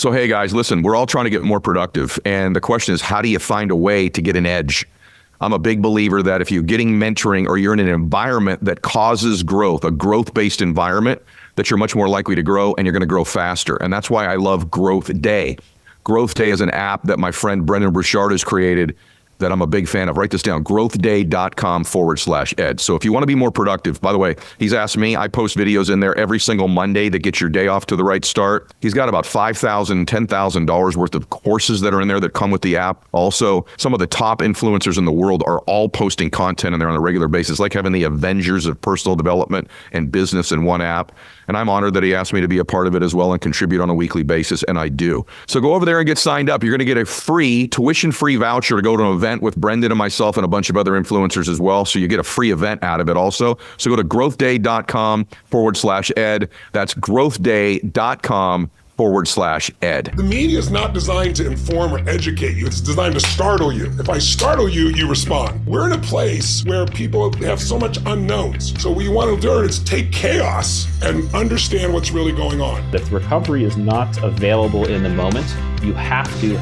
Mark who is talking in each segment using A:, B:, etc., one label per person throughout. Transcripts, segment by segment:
A: So, hey guys, listen, we're all trying to get more productive. And the question is, how do you find a way to get an edge? I'm a big believer that if you're getting mentoring or you're in an environment that causes growth, a growth-based environment, that you're much more likely to grow and you're going to grow faster. And that's why I love Growth Day. Growth Day is an app that my friend Brendan Burchard has created that I'm a big fan of. Write this down, growthday.com/ed. So if you want to be more productive, by the way, he's asked me, I post videos in there every single Monday that get your day off to the right start. He's got about $5,000, $10,000 worth of courses that are in there that come with the app. Also, some of the top influencers in the world are all posting content in there on a regular basis, like having the Avengers of personal development and business in one app. And I'm honored that he asked me to be a part of it as well and contribute on a weekly basis, and I do. So go over there and get signed up. You're going to get a free, tuition-free voucher to go to an event with Brendan and myself and a bunch of other influencers as well. So you get a free event out of it also. So go to growthday.com/ed. That's growthday.com/ed.
B: The media is not designed to inform or educate you. It's designed to startle you. If I startle you, you respond. We're in a place where people have so much unknowns. So what you want to do is take chaos and understand what's really going on.
C: If recovery is not available in the moment, you have to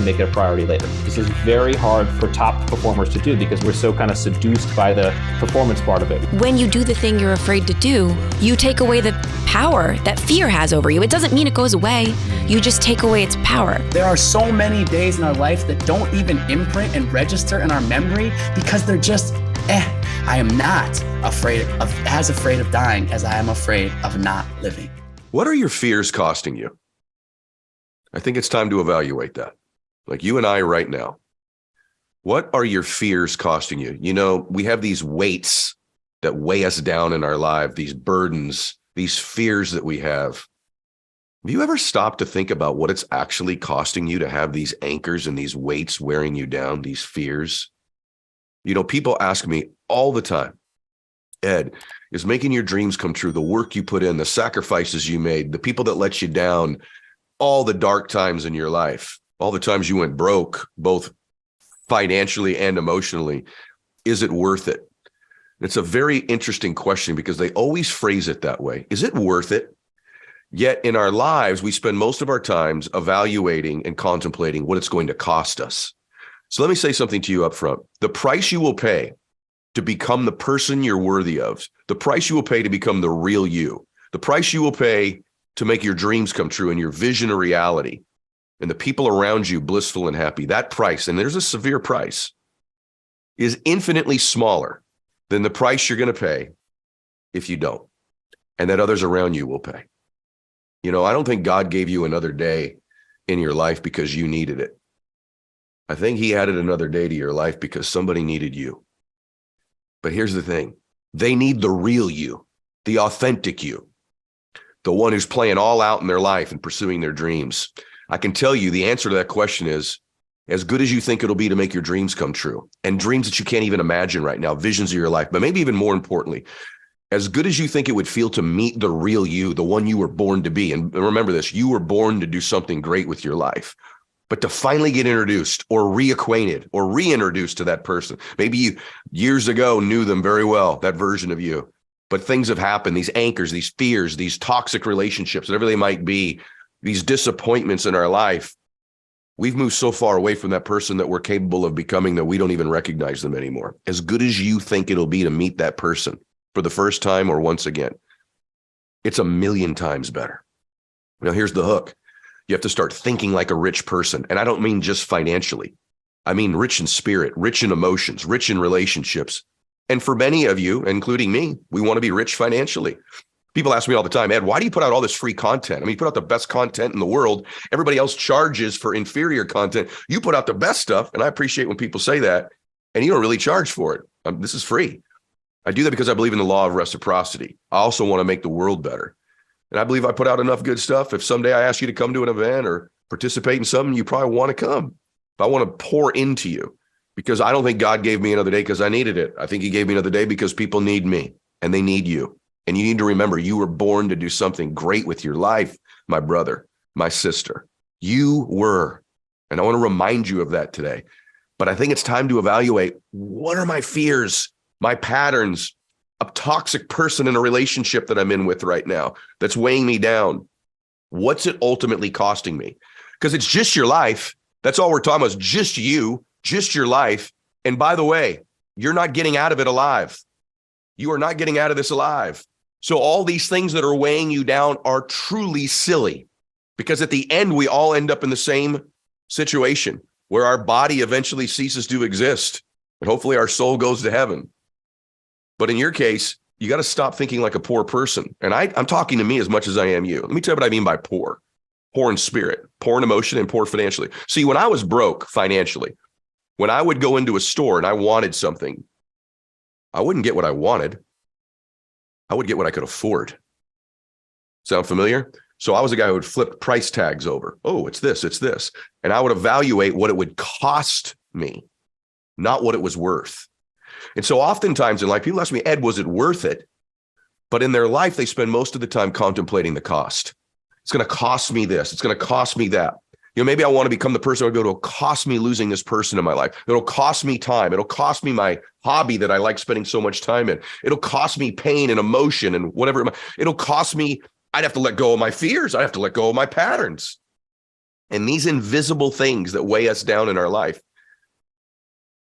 C: make it a priority later. This is very hard for top performers to do because we're so kind of seduced by the performance part of it.
D: When you do the thing you're afraid to do, you take away the power that fear has over you. It doesn't mean it goes away. You just take away its power.
E: There are so many days in our life that don't even imprint and register in our memory because they're just, I am not as afraid of dying as I am afraid of not living.
F: What are your fears costing you? I think it's time to evaluate that. Like you and I right now. What are your fears costing you? You know, we have these weights that weigh us down in our life, these burdens, these fears that we have. Have you ever stopped to think about what it's actually costing you to have these anchors and these weights wearing you down, these fears? You know, people ask me all the time, Ed, is making your dreams come true, the work you put in, the sacrifices you made, the people that let you down, all the dark times in your life, all the times you went broke, both financially and emotionally, is it worth it? It's a very interesting question because they always phrase it that way. Is it worth it? Yet in our lives, we spend most of our times evaluating and contemplating what it's going to cost us. So let me say something to you up front. The price you will pay to become the person you're worthy of, the price you will pay to become the real you, the price you will pay to make your dreams come true and your vision a reality, and the people around you blissful and happy, that price, and there's a severe price, is infinitely smaller than the price you're going to pay if you don't, and that others around you will pay. You know, I don't think God gave you another day in your life because you needed it. I think he added another day to your life because somebody needed you. But here's the thing. They need the real you, the authentic you, the one who's playing all out in their life and pursuing their dreams. I can tell you the answer to that question is as good as you think it'll be to make your dreams come true, and dreams that you can't even imagine right now, visions of your life, but maybe even more importantly, as good as you think it would feel to meet the real you, the one you were born to be. And remember this, you were born to do something great with your life. But to finally get introduced or reacquainted or reintroduced to that person, maybe you years ago knew them very well, that version of you, but things have happened, these anchors, these fears, these toxic relationships, whatever they might be, these disappointments in our life, we've moved so far away from that person that we're capable of becoming that we don't even recognize them anymore. As good as you think it'll be to meet that person for the first time or once again, it's 1,000,000 times better. Now, here's the hook. You have to start thinking like a rich person. And I don't mean just financially. I mean rich in spirit, rich in emotions, rich in relationships. And for many of you, including me, we want to be rich financially. People ask me all the time, Ed, why do you put out all this free content? I mean, you put out the best content in the world. Everybody else charges for inferior content. You put out the best stuff. And I appreciate when people say that. And you don't really charge for it. This is free. I do that because I believe in the law of reciprocity. I also want to make the world better. And I believe I put out enough good stuff. If someday I ask you to come to an event or participate in something, you probably want to come. But I want to pour into you because I don't think God gave me another day because I needed it. I think he gave me another day because people need me and they need you. And you need to remember you were born to do something great with your life, my brother, my sister. You were. And I want to remind you of that today. But I think it's time to evaluate, what are my fears, my patterns, a toxic person in a relationship that I'm in with right now that's weighing me down? What's it ultimately costing me? Because it's just your life. That's all we're talking about, is just you, just your life. And by the way, you're not getting out of it alive. You are not getting out of this alive. So all these things that are weighing you down are truly silly, because at the end, we all end up in the same situation where our body eventually ceases to exist. And hopefully our soul goes to heaven. But in your case, you got to stop thinking like a poor person. And I'm talking to me as much as I am you. Let me tell you what I mean by poor. Poor in spirit, poor in emotion, and poor financially. See, when I was broke financially, when I would go into a store and I wanted something, I wouldn't get what I wanted. I would get what I could afford. Sound familiar? So I was a guy who would flip price tags over. Oh, it's this, it's this. And I would evaluate what it would cost me, not what it was worth. And so oftentimes in life, people ask me, Ed, was it worth it? But in their life, they spend most of the time contemplating the cost. It's going to cost me this. It's going to cost me that. You know, maybe I want to become the person who it'll cost me losing this person in my life. It'll cost me time. It'll cost me my hobby that I like spending so much time in. It'll cost me pain and emotion and whatever. It'll cost me, I'd have to let go of my fears. I'd have to let go of my patterns. And these invisible things that weigh us down in our life,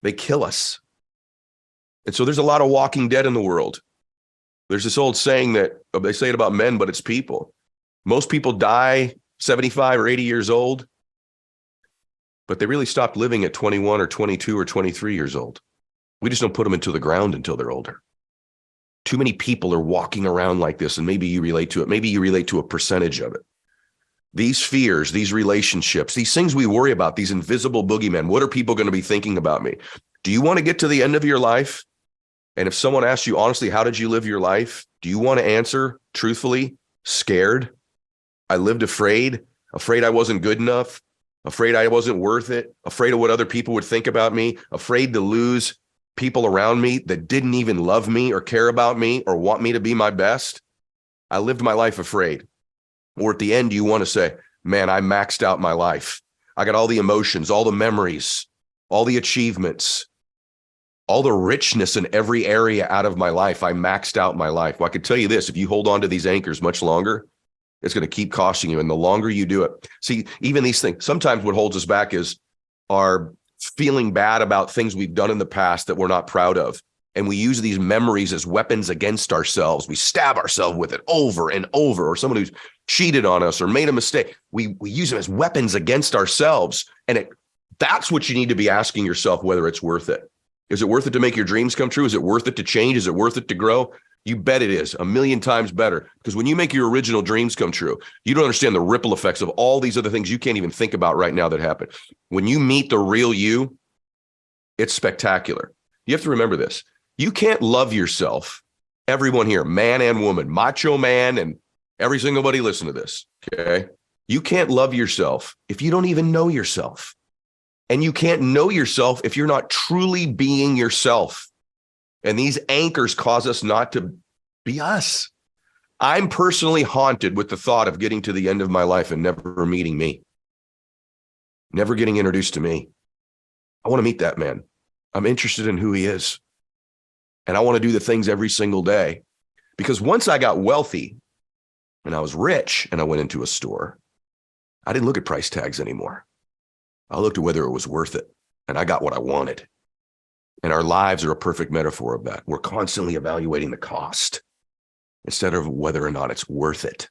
F: they kill us. And so there's a lot of walking dead in the world. There's this old saying that they say it about men, but it's people. Most people die 75 or 80 years old, but they really stopped living at 21 or 22 or 23 years old. We just don't put them into the ground until they're older. Too many people are walking around like this, and maybe you relate to it. Maybe you relate to a percentage of it. These fears, these relationships, these things we worry about, these invisible boogeymen, what are people going to be thinking about me? Do you want to get to the end of your life? And if someone asks you honestly, how did you live your life? Do you want to answer truthfully, scared? I lived afraid I wasn't good enough, afraid I wasn't worth it, afraid of what other people would think about me, afraid to lose people around me that didn't even love me or care about me or want me to be my best. I lived my life afraid. Or at the end, you want to say, man, I maxed out my life. I got all the emotions, all the memories, all the achievements, all the richness in every area out of my life. I maxed out my life. Well, I can tell you this, if you hold on to these anchors much longer, it's going to keep costing you. And the longer you do it, see, even these things, sometimes what holds us back is our feeling bad about things we've done in the past that we're not proud of. And we use these memories as weapons against ourselves. We stab ourselves with it over and over, or someone who's cheated on us or made a mistake. We use them as weapons against ourselves. And that's what you need to be asking yourself, whether it's worth it. Is it worth it to make your dreams come true? Is it worth it to change? Is it worth it to grow? You bet it is, 1,000,000 times better. Because when you make your original dreams come true, you don't understand the ripple effects of all these other things you can't even think about right now that happen. When you meet the real you, it's spectacular. You have to remember this. You can't love yourself, everyone here, man and woman, macho man, and every single buddy listen to this, okay? You can't love yourself if you don't even know yourself. And you can't know yourself if you're not truly being yourself. And these anchors cause us not to be us. I'm personally haunted with the thought of getting to the end of my life and never meeting me, never getting introduced to me. I want to meet that man. I'm interested in who he is. And I want to do the things every single day. Because once I got wealthy and I was rich and I went into a store, I didn't look at price tags anymore. I looked at whether it was worth it. And I got what I wanted. And our lives are a perfect metaphor of that. We're constantly evaluating the cost instead of whether or not it's worth it.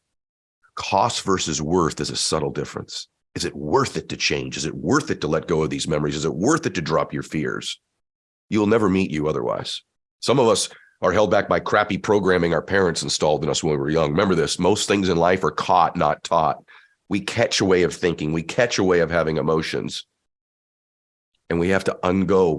F: Cost versus worth is a subtle difference. Is it worth it to change? Is it worth it to let go of these memories? Is it worth it to drop your fears? You'll never meet you otherwise. Some of us are held back by crappy programming our parents installed in us when we were young. Remember this, most things in life are caught, not taught. We catch a way of thinking. We catch a way of having emotions. And we have to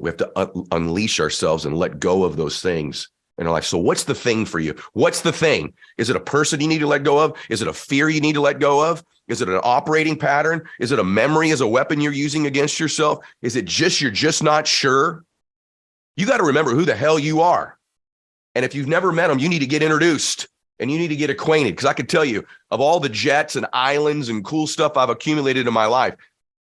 F: we have to unleash ourselves and let go of those things in our life. So what's the thing for you? What's the thing? Is it a person you need to let go of? Is it a fear you need to let go of? Is it an operating pattern? Is it a memory as a weapon you're using against yourself? Is it just you're just not sure? You got to remember who the hell you are. And if you've never met them, you need to get introduced and you need to get acquainted. Because I can tell you, of all the jets and islands and cool stuff I've accumulated in my life,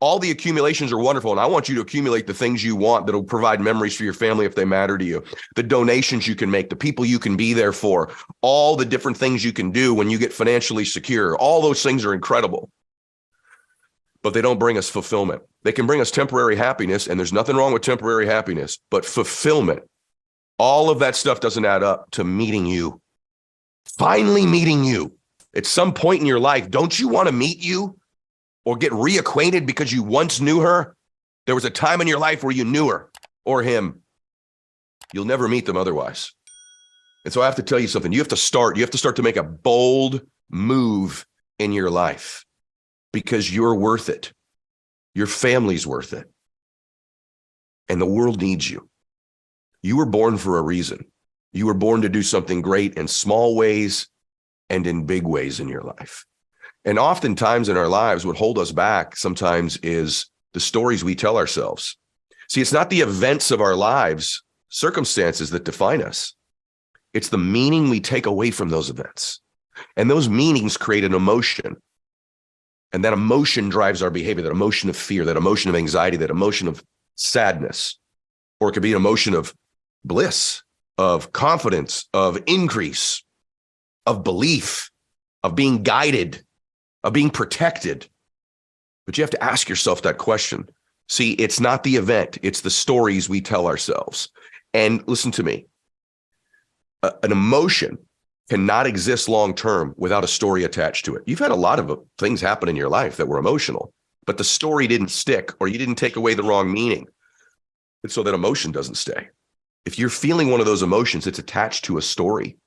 F: All the accumulations are wonderful, and I want you to accumulate the things you want that'll provide memories for your family if they matter to you, the donations you can make, the people you can be there for, all the different things you can do when you get financially secure. All those things are incredible, but they don't bring us fulfillment. They can bring us temporary happiness, and there's nothing wrong with temporary happiness, but fulfillment, all of that stuff doesn't add up to meeting you, finally meeting you. At some point in your life, don't you want to meet you? Or get reacquainted because you once knew her? There was a time in your life where you knew her or him. You'll never meet them otherwise. And so I have to tell you something. You have to start to make a bold move in your life because you're worth it. Your family's worth it. And the world needs you. You were born for a reason. You were born to do something great in small ways and in big ways in your life. And oftentimes in our lives, what hold us back sometimes is the stories we tell ourselves. See, it's not the events of our lives, circumstances that define us. It's the meaning we take away from those events. And those meanings create an emotion. And that emotion drives our behavior, that emotion of fear, that emotion of anxiety, that emotion of sadness. Or it could be an emotion of bliss, of confidence, of increase, of belief, of being guided, of being protected. But you have to ask yourself that question. See, it's not the event, it's the stories we tell ourselves. And listen to me, an emotion cannot exist long-term without a story attached to it. You've had a lot of things happen in your life that were emotional, but the story didn't stick, or you didn't take away the wrong meaning. And so that emotion doesn't stay. If you're feeling one of those emotions, it's attached to a story.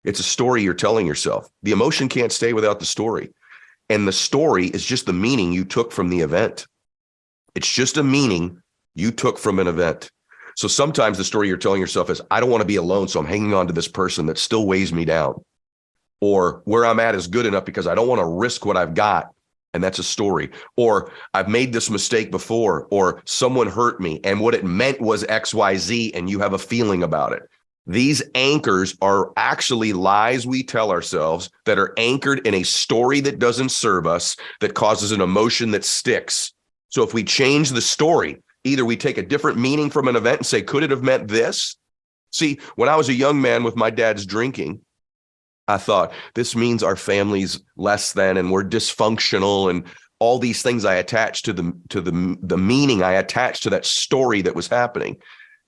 F: It's a story you're telling yourself. The emotion can't stay without the story. And the story is just the meaning you took from the event. It's just a meaning you took from an event. So sometimes the story you're telling yourself is, I don't want to be alone, so I'm hanging on to this person that still weighs me down. Or where I'm at is good enough because I don't want to risk what I've got. And that's a story. Or I've made this mistake before, or someone hurt me and what it meant was XYZ, and you have a feeling about it. These anchors are actually lies we tell ourselves that are anchored in a story that doesn't serve us, that causes an emotion that sticks. So if we change the story, either we take a different meaning from an event and say, could it have meant this? See, when I was a young man with my dad's drinking, I thought this means our family's less than and we're dysfunctional, and all these things I attached to the meaning I attached to that story that was happening.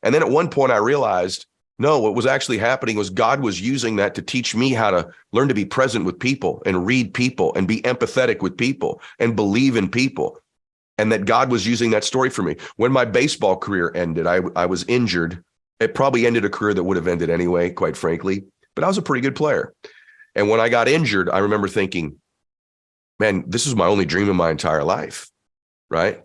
F: And then at one point I realized, no, what was actually happening was God was using that to teach me how to learn to be present with people and read people and be empathetic with people and believe in people. And that God was using that story for me. When my baseball career ended, I was injured. It probably ended a career that would have ended anyway, quite frankly, but I was a pretty good player. And when I got injured, I remember thinking, man, this is my only dream in my entire life, right?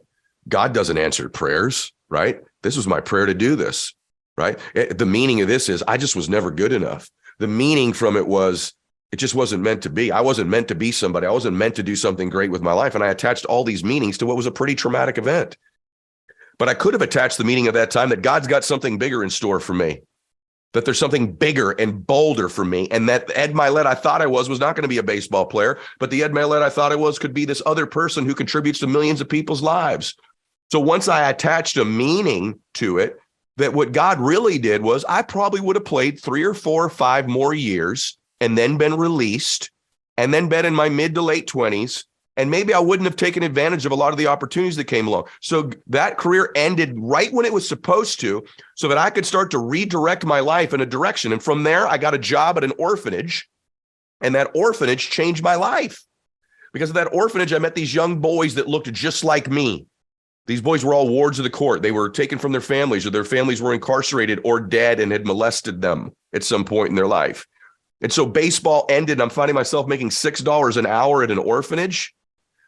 F: God doesn't answer prayers, right? This was my prayer to do this. Right? The meaning of this is I just was never good enough. The meaning from it was it just wasn't meant to be. I wasn't meant to be somebody. I wasn't meant to do something great with my life. And I attached all these meanings to what was a pretty traumatic event. But I could have attached the meaning of that time that God's got something bigger in store for me, that there's something bigger and bolder for me. And that Ed Mylett I thought I was not going to be a baseball player, but the Ed Mylett I thought I was could be this other person who contributes to millions of people's lives. So once I attached a meaning to it, that what God really did was I probably would have played 3 or 4 or 5 more years and then been released and then been in my mid to late 20s. And maybe I wouldn't have taken advantage of a lot of the opportunities that came along. So that career ended right when it was supposed to, so that I could start to redirect my life in a direction. And from there, I got a job at an orphanage, and that orphanage changed my life. Because of that orphanage, I met these young boys that looked just like me. These boys were all wards of the court. They were taken from their families, or their families were incarcerated or dead and had molested them at some point in their life. And so baseball ended. I'm finding myself making $6 an hour at an orphanage.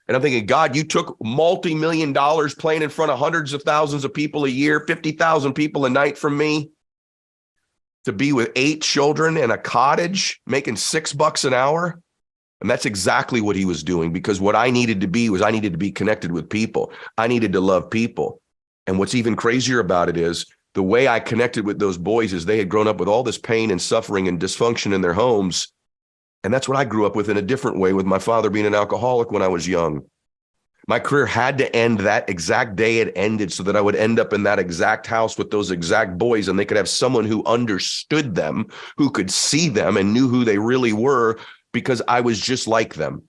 F: And I'm thinking, God, you took multi-million dollars playing in front of hundreds of thousands of people a year, 50,000 people a night from me, to be with 8 children in a cottage making $6 an hour. And that's exactly what he was doing, because what I needed to be was I needed to be connected with people. I needed to love people. And what's even crazier about it is the way I connected with those boys is they had grown up with all this pain and suffering and dysfunction in their homes. And that's what I grew up with in a different way, with my father being an alcoholic when I was young. My career had to end that exact day it ended so that I would end up in that exact house with those exact boys, and they could have someone who understood them, who could see them and knew who they really were, because I was just like them.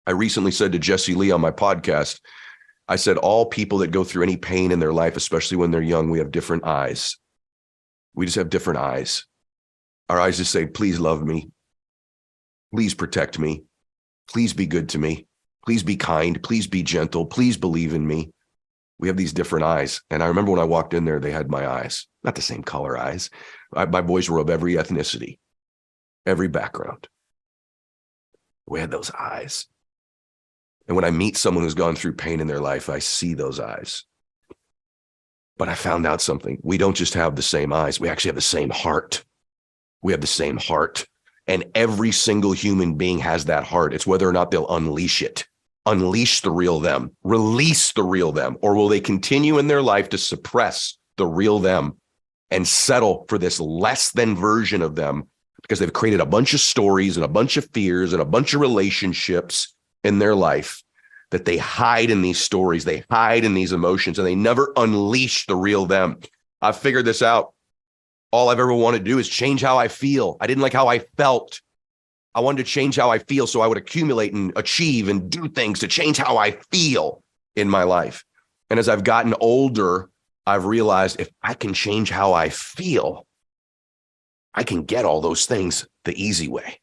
F: I recently said to Jesse Lee on my podcast, I said, all people that go through any pain in their life, especially when they're young, we have different eyes. We just have different eyes. Our eyes just say, please love me. Please protect me. Please be good to me. Please be kind. Please be gentle. Please believe in me. We have these different eyes. And I remember when I walked in there, they had my eyes, not the same color eyes. My boys were of every ethnicity, every background. We had those eyes. And when I meet someone who's gone through pain in their life, I see those eyes. But I found out something. We don't just have the same eyes. We actually have the same heart. We have the same heart. And every single human being has that heart. It's whether or not they'll unleash it. Unleash the real them, release the real them, or will they continue in their life to suppress the real them and settle for this less than version of them because they've created a bunch of stories and a bunch of fears and a bunch of relationships in their life that they hide in these stories, they hide in these emotions, and they never unleash the real them. I've figured this out. All I've ever wanted to do is change how I feel. I didn't like how I felt. I wanted to change how I feel so I would accumulate and achieve and do things to change how I feel in my life. And as I've gotten older, I've realized if I can change how I feel, I can get all those things the easy way.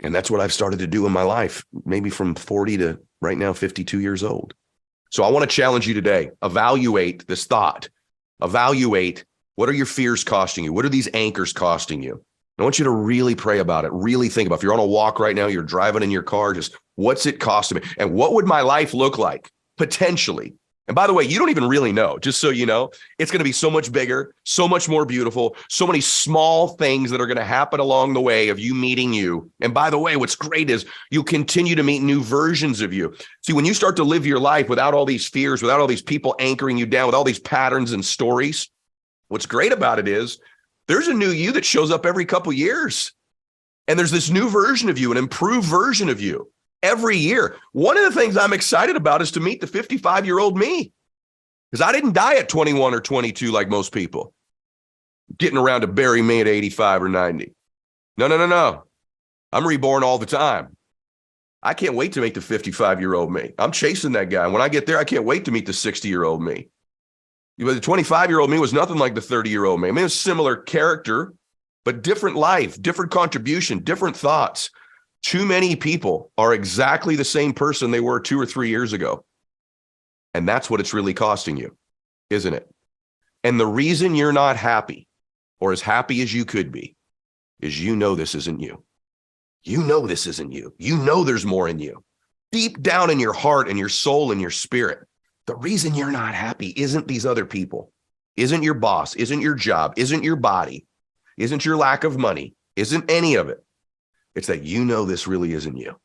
F: And that's what I've started to do in my life, maybe from 40 to right now, 52 years old. So I want to challenge you today. Evaluate this thought. Evaluate, what are your fears costing you? What are these anchors costing you? I want you to really pray about it, really think about it. If you're on a walk right now, you're driving in your car, just what's it costing me? And what would my life look like potentially? And by the way, you don't even really know, just so you know, it's going to be so much bigger, so much more beautiful, so many small things that are going to happen along the way of you meeting you. And by the way, what's great is you continue to meet new versions of you. See, when you start to live your life without all these fears, without all these people anchoring you down, with all these patterns and stories, what's great about it is there's a new you that shows up every couple years. And there's this new version of you, an improved version of you every year. One of the things I'm excited about is to meet the 55-year-old me, because I didn't die at 21 or 22 like most people, getting around to bury me at 85 or 90. No. I'm reborn all the time. I can't wait to meet the 55-year-old me. I'm chasing that guy. When I get there, I can't wait to meet the 60-year-old me. But the 25-year-old me was nothing like the 30-year-old me. I mean, it was similar character, but different life, different contribution, different thoughts. Too many people are exactly the same person they were 2 or 3 years ago. And that's what it's really costing you, isn't it? And the reason you're not happy, or as happy as you could be, is you know this isn't you. You know this isn't you. You know there's more in you. Deep down in your heart and your soul and your spirit, the reason you're not happy isn't these other people, isn't your boss, isn't your job, isn't your body, isn't your lack of money, isn't any of it. It's that you know this really isn't you.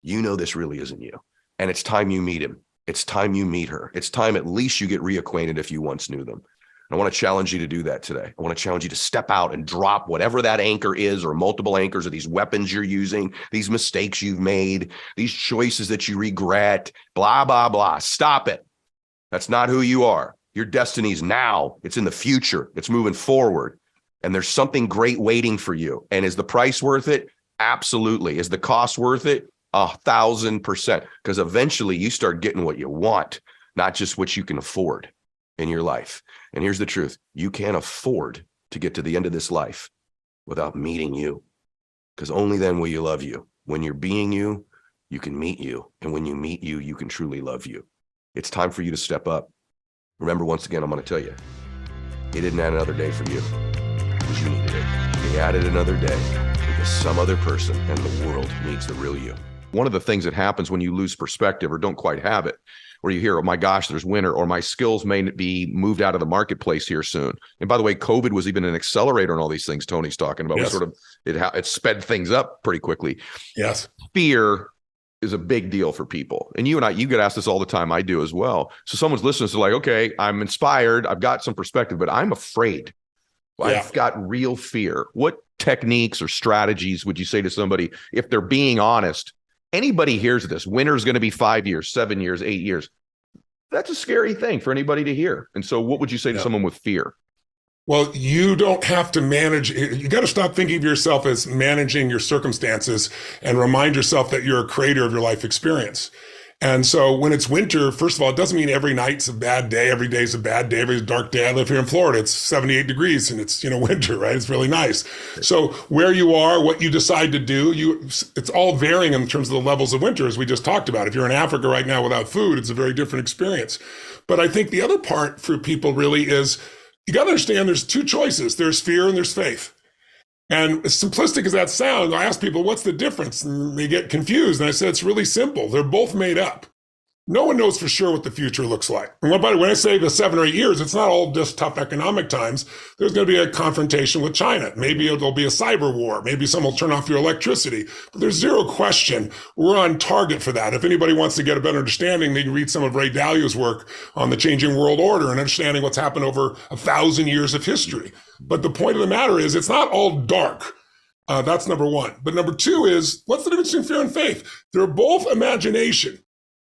F: You know this really isn't you. And it's time you meet him. It's time you meet her. It's time at least you get reacquainted if you once knew them. I want to challenge you to do that today. I want to challenge you to step out and drop whatever that anchor is, or multiple anchors, or these weapons you're using, these mistakes you've made, these choices that you regret, blah, blah, blah. Stop it. That's not who you are. Your destiny's now. It's in the future. It's moving forward. And there's something great waiting for you. And is the price worth it? Absolutely. Is the cost worth it? 1,000%. Because eventually you start getting what you want, not just what you can afford in your life. And here's the truth. You can't afford to get to the end of this life without meeting you, because only then will you love you. When you're being you, you can meet you. And when you meet you, you can truly love you. It's time for you to step up. Remember, once again, I'm going to tell you, he didn't add another day for you because you needed it. He added another day because some other person and the world needs the real you. One of the things that happens when you lose perspective or don't quite have it, where you hear, oh my gosh, there's winter, or my skills may be moved out of the marketplace here soon. And by the way, COVID was even an accelerator on all these things Tony's talking about.
B: Yes.
F: It sped things up pretty quickly.
B: Yes.
F: Fear is a big deal for people. And you get asked this all the time. I do as well. So someone's listening to like, okay, I'm inspired. I've got some perspective, but I'm afraid. I've got real fear. What techniques or strategies would you say to somebody if they're being honest
A: anybody hears this, winter's going to be 5 years, 7 years, 8 years. That's a scary thing for anybody to hear. And so what would you say to someone with fear?
B: Well, you don't have to manage. You got to stop thinking of yourself as managing your circumstances and remind yourself that you're a creator of your life experience. And so when it's winter, first of all, it doesn't mean every night's a bad day. Every day's a bad day. Every dark day. I live here in Florida. It's 78 degrees and it's, winter, right? It's really nice. So where you are, what you decide to do, it's all varying in terms of the levels of winter, as we just talked about. If you're in Africa right now without food, it's a very different experience. But I think the other part for people really is you got to understand there's two choices. There's fear and there's faith. And as simplistic as that sounds, I ask people, what's the difference? And they get confused. And I said, it's really simple. They're both made up. No one knows for sure what the future looks like. And by the way, when I say the 7 or 8 years, it's not all just tough economic times. There's going to be a confrontation with China. Maybe there'll be a cyber war. Maybe someone will turn off your electricity. But there's zero question we're on target for that. If anybody wants to get a better understanding, they can read some of Ray Dalio's work on the changing world order and understanding what's happened over 1,000 years of history. But the point of the matter is it's not all dark. That's number one. But number two is, what's the difference between fear and faith? They're both imagination.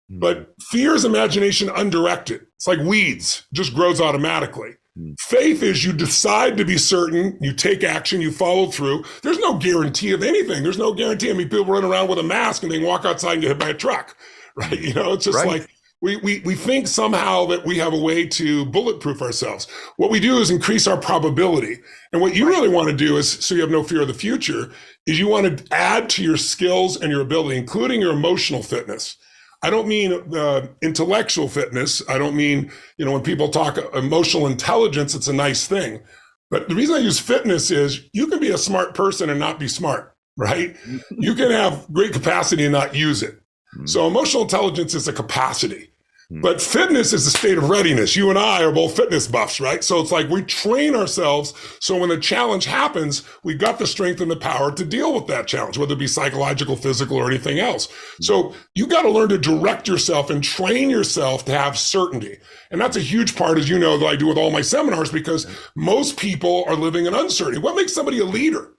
B: But fear is imagination undirected. It's like weeds, just grows automatically. Faith is you decide to be certain, you take action, you follow through. There's no guarantee of anything. There's no guarantee. I mean, people run around with a mask and they walk outside and get hit by a truck, right? It's just like we think somehow that we have a way to bulletproof ourselves. What we do is increase our probability. And what you really want to do is, so you have no fear of the future, is you want to add to your skills and your ability, including your emotional fitness. I don't mean intellectual fitness. I don't mean, when people talk emotional intelligence, it's a nice thing. But the reason I use fitness is you can be a smart person and not be smart, right? You can have great capacity and not use it. So emotional intelligence is a capacity. But fitness is a state of readiness. You and I are both fitness buffs, right? So it's like we train ourselves so when the challenge happens, we've got the strength and the power to deal with that challenge, whether it be psychological, physical, or anything else. So you got to learn to direct yourself and train yourself to have certainty. And that's a huge part, as you know, that I do with all my seminars, because most people are living in uncertainty. What makes somebody a leader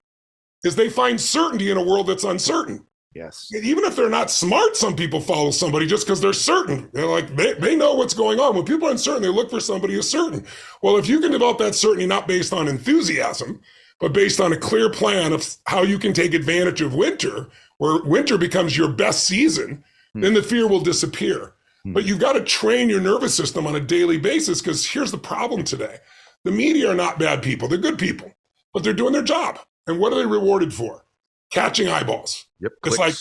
B: is they find certainty in a world that's uncertain.
A: Yes.
B: Even if they're not smart, some people follow somebody just because they're certain. They're like, they know what's going on. When people are uncertain, they look for somebody who's certain. Well, if you can develop that certainty, not based on enthusiasm, but based on a clear plan of how you can take advantage of winter, where winter becomes your best season, then the fear will disappear. But you've got to train your nervous system on a daily basis, because here's the problem today. The media are not bad people. They're good people, but they're doing their job. And what are they rewarded for? Catching eyeballs.
A: Yep.
B: It's like,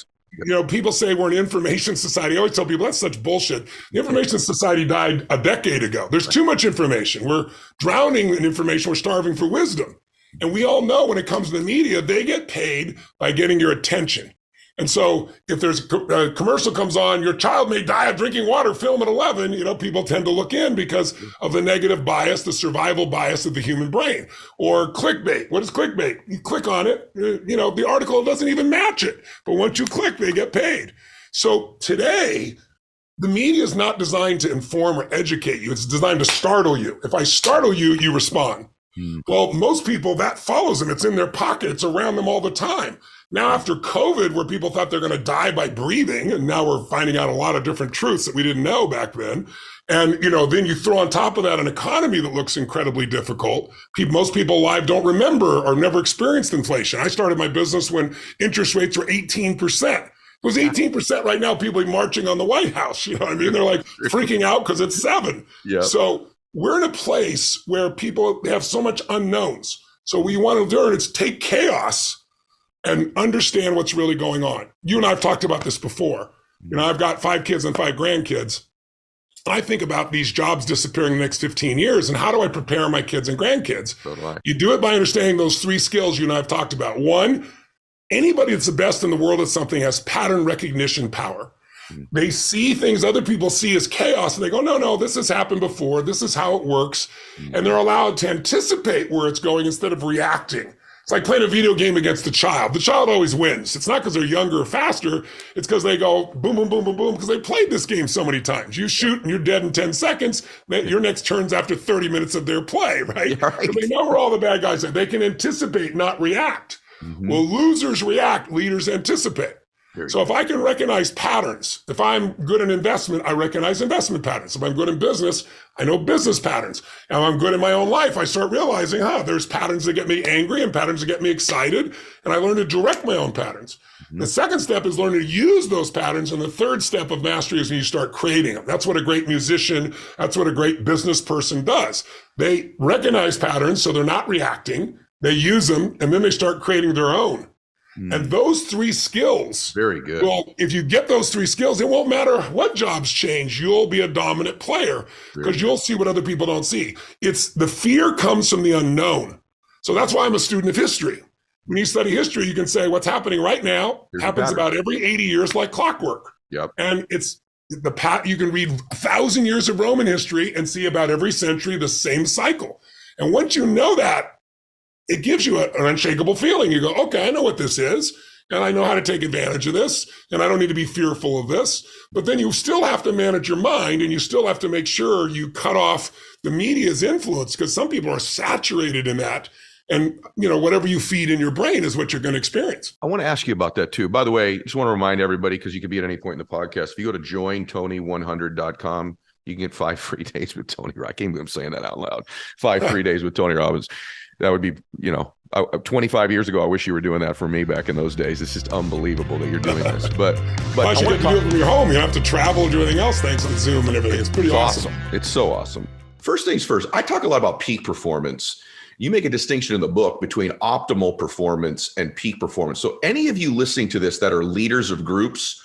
B: people say we're an information society. I always tell people that's such bullshit. The information society died a decade ago. There's too much information. We're drowning in information. We're starving for wisdom. And we all know when it comes to the media, they get paid by getting your attention. And so if there's a commercial comes on, your child may die of drinking water, film at 11, people tend to look in because of the negative bias, the survival bias of the human brain. Or clickbait. What is clickbait? You click on it, the article doesn't even match it. But once you click, they get paid. So today, the media is not designed to inform or educate you. It's designed to startle you. If I startle you, you respond. Well, most people, that follows them. It's in their pocket. It's around them all the time. Now, after COVID, where people thought they're going to die by breathing, and now we're finding out a lot of different truths that we didn't know back then. And, then you throw on top of that an economy that looks incredibly difficult. Most people alive don't remember or never experienced inflation. I started my business when interest rates were 18%. It was 18% right now. People are marching on the White House. They're like freaking out because it's 7.
A: Yeah.
B: So we're in a place where people have so much unknowns. So what you want to do is take chaos and understand what's really going on. You and I have talked about this before. I've got 5 kids and 5 grandkids. I think about these jobs disappearing in the next 15 years, and how do I prepare my kids and grandkids? You do it by understanding those 3 skills you and I have talked about. 1, anybody that's the best in the world at something has pattern recognition power. They see things other people see as chaos, and they go, no, this has happened before. This is how it works. And they're allowed to anticipate where it's going instead of reacting. It's like playing a video game against the child. The child always wins. It's not because they're younger or faster. It's because they go boom, boom, boom, boom, boom, because they played this game so many times. You shoot and you're dead in 10 seconds. Your next turn's after 30 minutes of their play, right? So they know where all the bad guys are. They can anticipate, not react. Well, losers react, leaders anticipate. So if I can recognize patterns, if I'm good in investment, I recognize investment patterns. If I'm good in business, I know business patterns. And if I'm good in my own life, I start realizing, there's patterns that get me angry and patterns that get me excited. And I learn to direct my own patterns. The second step is learning to use those patterns. And the third step of mastery is when you start creating them. That's what a great musician, that's what a great business person does. They recognize patterns, so they're not reacting. They use them, and then they start creating their own. And those three skills,
F: very good.
B: Well, if you get those three skills, it won't matter what jobs change. You'll be a dominant player because you'll see what other people don't see. It's the fear comes from the unknown. So that's why I'm a student of history. When you study history, you can say what's happening right now happens about every 80 years like clockwork.
F: Yep.
B: And it's you can read 1,000 years of Roman history and see about every century the same cycle. And once you know that, it gives you an unshakable feeling. You go, okay, I know what this is, and I know how to take advantage of this, and I don't need to be fearful of this. But then you still have to manage your mind, and you still have to make sure you cut off the media's influence, because some people are saturated in that. And, whatever you feed in your brain is what you're going to experience.
F: I want to ask you about that too. By the way, just want to remind everybody, because you could be at any point in the podcast, if you go to jointony100.com, you can get 5 free days with Tony. I can't believe I'm saying that out loud. 5 free days with Tony Robbins. That would be, 25 years ago, I wish you were doing that for me back in those days. It's just unbelievable that you're doing this. But
B: plus you get to do it from your home. You don't have to travel and do anything else thanks to Zoom and everything. It's pretty awesome.
F: It's so awesome. First things first, I talk a lot about peak performance. You make a distinction in the book between optimal performance and peak performance. So any of you listening to this that are leaders of groups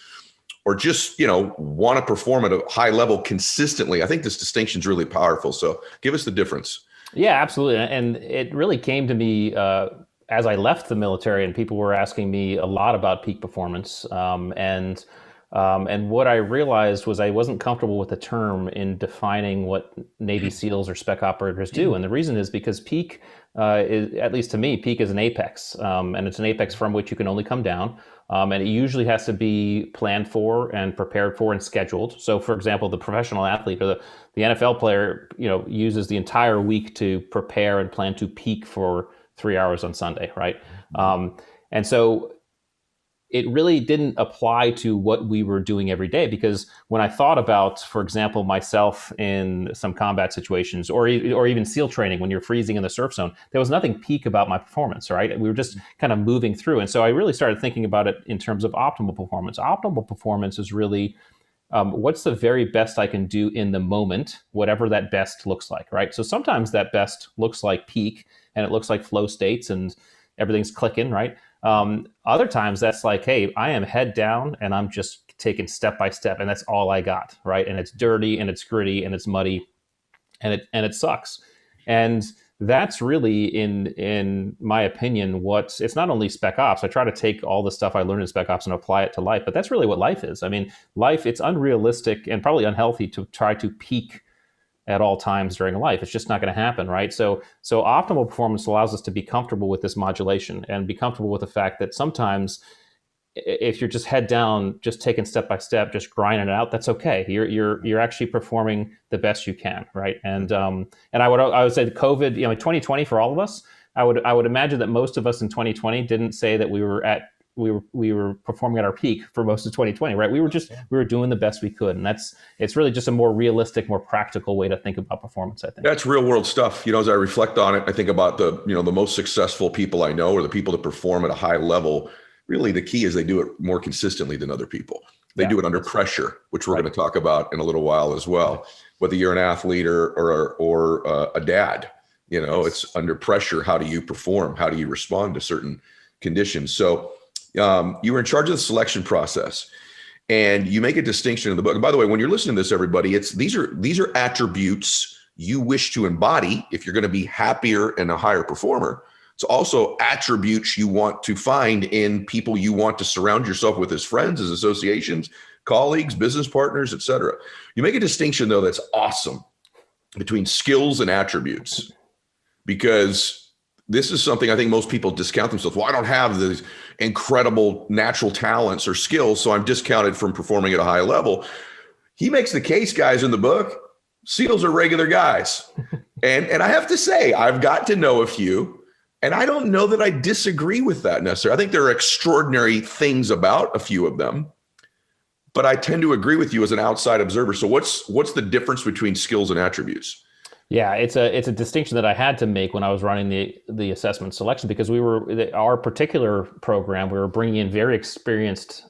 F: or just, want to perform at a high level consistently, I think this distinction is really powerful. So give us the difference.
C: Yeah, absolutely. And it really came to me as I left the military, and people were asking me a lot about peak performance. And what I realized was I wasn't comfortable with the term in defining what Navy SEALs or spec operators do. And the reason is because peak is, at least to me, peak is an apex. And it's an apex from which you can only come down. And it usually has to be planned for and prepared for and scheduled. So, for example, the professional athlete or the NFL player, uses the entire week to prepare and plan to peak for 3 hours on Sunday, right? And so it really didn't apply to what we were doing every day, because when I thought about, for example, myself in some combat situations or even SEAL training, when you're freezing in the surf zone, there was nothing peak about my performance, right? We were just kind of moving through. And so I really started thinking about it in terms of optimal performance. Optimal performance is really what's the very best I can do in the moment, whatever that best looks like, right? So sometimes that best looks like peak and it looks like flow states and everything's clicking, right? Other times that's like, hey, I am head down and I'm just taking step by step and that's all I got, right? And it's dirty and it's gritty and it's muddy and it sucks. And that's really, in my opinion, it's not only spec ops. I try to take all the stuff I learned in spec ops and apply it to life, but that's really what life is. I mean, life, it's unrealistic and probably unhealthy to try to peak at all times during life. It's just not going to happen, right? So optimal performance allows us to be comfortable with this modulation and be comfortable with the fact that sometimes if you're just head down, just taking step by step, just grinding it out, that's okay. You're actually performing the best you can, right? And I would say the COVID, 2020 for all of us, I would imagine that most of us in 2020 didn't say that we were performing at our peak for most of 2020, right? We were doing the best we could. And it's really just a more realistic, more practical way to think about performance, I think.
F: That's real world stuff. As I reflect on it, I think about the most successful people I know, or the people that perform at a high level. Really, the key is they do it more consistently than other people. They do it under pressure, which we're going to talk about in a little while as well. Whether you're an athlete or a dad, it's under pressure. How do you perform? How do you respond to certain conditions? So you were in charge of the selection process, and you make a distinction in the book. And by the way, when you're listening to this, everybody, these are attributes you wish to embody if you're going to be happier and a higher performer. It's also attributes you want to find in people you want to surround yourself with as friends, as associations, colleagues, business partners, etc. You make a distinction, though, that's awesome between skills and attributes, because this is something I think most people discount themselves. Well, I don't have these incredible natural talents or skills, so I'm discounted from performing at a high level. He makes the case, guys, in the book, SEALs are regular guys. And I have to say, I've got to know a few.
A: And I don't know that I disagree with that necessarily. I think there are extraordinary things about a few of them, but I tend to agree with you as an outside observer. So what's the difference between skills and attributes?
C: Yeah, it's a distinction that I had to make when I was running the assessment selection, because our particular program, we were bringing in very experienced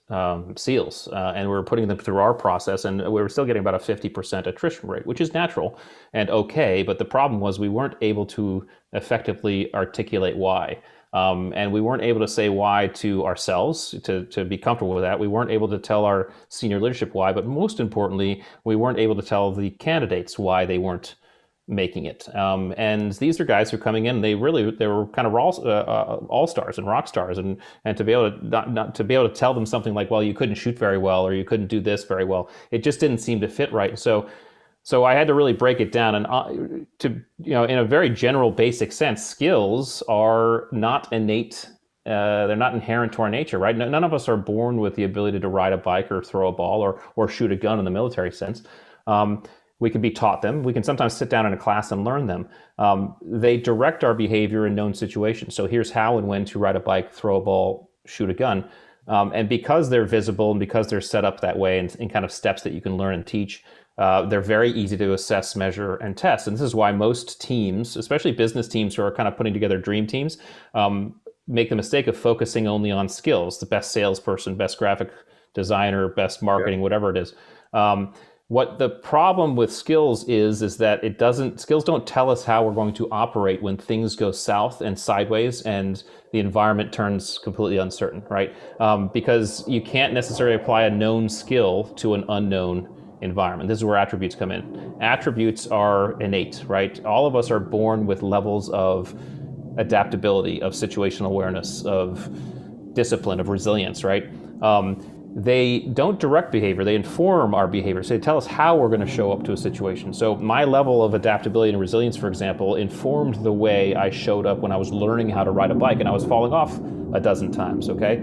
C: SEALs, and we were putting them through our process, and we were still getting about a 50% attrition rate, which is natural and okay. But the problem was we weren't able to effectively articulate why. And we weren't able to say why to ourselves to be comfortable with that. We weren't able to tell our senior leadership why, but most importantly, we weren't able to tell the candidates why they weren't making it. And these are guys who are coming in, they were kind of all stars and rock stars, and to be able to not to be able to tell them something like, well, you couldn't shoot very well, or you couldn't do this very well, it just didn't seem to fit right. So I had to really break it down, and in a very general, basic sense, skills are not innate. They're not inherent to our nature, right? None of us are born with the ability to ride a bike or throw a ball or shoot a gun in the military sense. We can be taught them. We can sometimes sit down in a class and learn them. They direct our behavior in known situations. So here's how and when to ride a bike, throw a ball, shoot a gun. And because they're visible and because they're set up that way in kind of steps that you can learn and teach, they're very easy to assess, measure, and test. And this is why most teams, especially business teams who are kind of putting together dream teams, make the mistake of focusing only on skills, the best salesperson, best graphic designer, best marketing, whatever it is. What the problem with skills is that skills don't tell us how we're going to operate when things go south and sideways and the environment turns completely uncertain, right? Because you can't necessarily apply a known skill to an unknown environment. This is where attributes come in. Attributes are innate, right? All of us are born with levels of adaptability, of situational awareness, of discipline, of resilience, right? They don't direct behavior, they inform our behavior. So they tell us how we're going to show up to a situation. So my level of adaptability and resilience, for example, informed the way I showed up when I was learning how to ride a bike and I was falling off a dozen times, okay?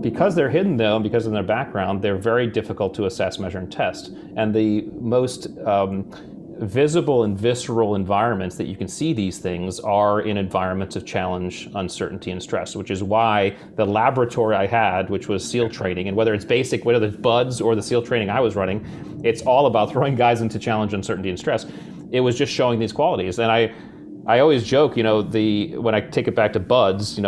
C: Because they're hidden though, and because of their background, they're very difficult to assess, measure, and test. And the most visible and visceral environments that you can see these things are in environments of challenge, uncertainty, and stress, which is why the laboratory I had, which was SEAL training, and whether it's basic, whether it's BUDS or the SEAL training I was running, it's all about throwing guys into challenge, uncertainty, and stress. It was just showing these qualities. And I always joke, when I take it back to BUDS,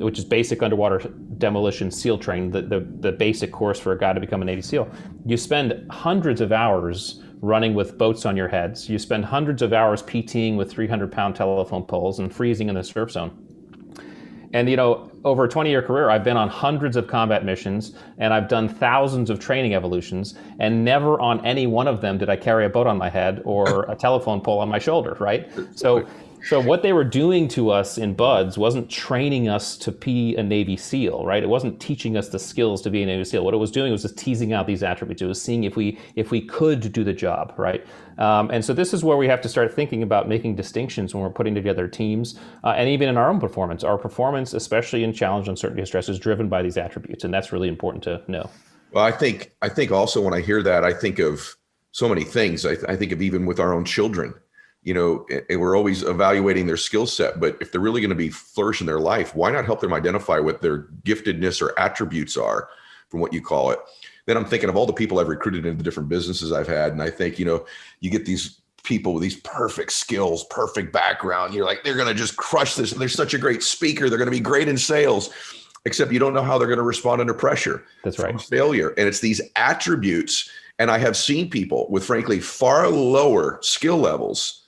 C: which is basic underwater demolition SEAL training, the basic course for a guy to become a Navy SEAL, you spend hundreds of hours running with boats on your heads. You spend hundreds of hours PTing with 300-pound telephone poles and freezing in the surf zone. And, over a 20-year career, I've been on hundreds of combat missions, and I've done thousands of training evolutions, and never on any one of them did I carry a boat on my head or a telephone pole on my shoulder, right? So what they were doing to us in BUDS wasn't training us to be a Navy SEAL, right? It wasn't teaching us the skills to be a Navy SEAL. What it was doing was just teasing out these attributes. It was seeing if we could do the job, right? And so this is where we have to start thinking about making distinctions when we're putting together teams, and even in our own performance. Our performance, especially in challenge, uncertainty, and stress, is driven by these attributes, and that's really important to know.
A: Well, I think also when I hear that, I think of so many things. I think of even with our own children. And we're always evaluating their skill set, but if they're really going to be flourish in their life, why not help them identify what their giftedness or attributes are from what you call it? Then I'm thinking of all the people I've recruited into different businesses I've had. And I think, you get these people with these perfect skills, perfect background. You're like, they're going to just crush this. And they're such a great speaker. They're going to be great in sales, except you don't know how they're going to respond under pressure.
C: That's right.
A: Failure. And it's these attributes. And I have seen people with, frankly, far lower skill levels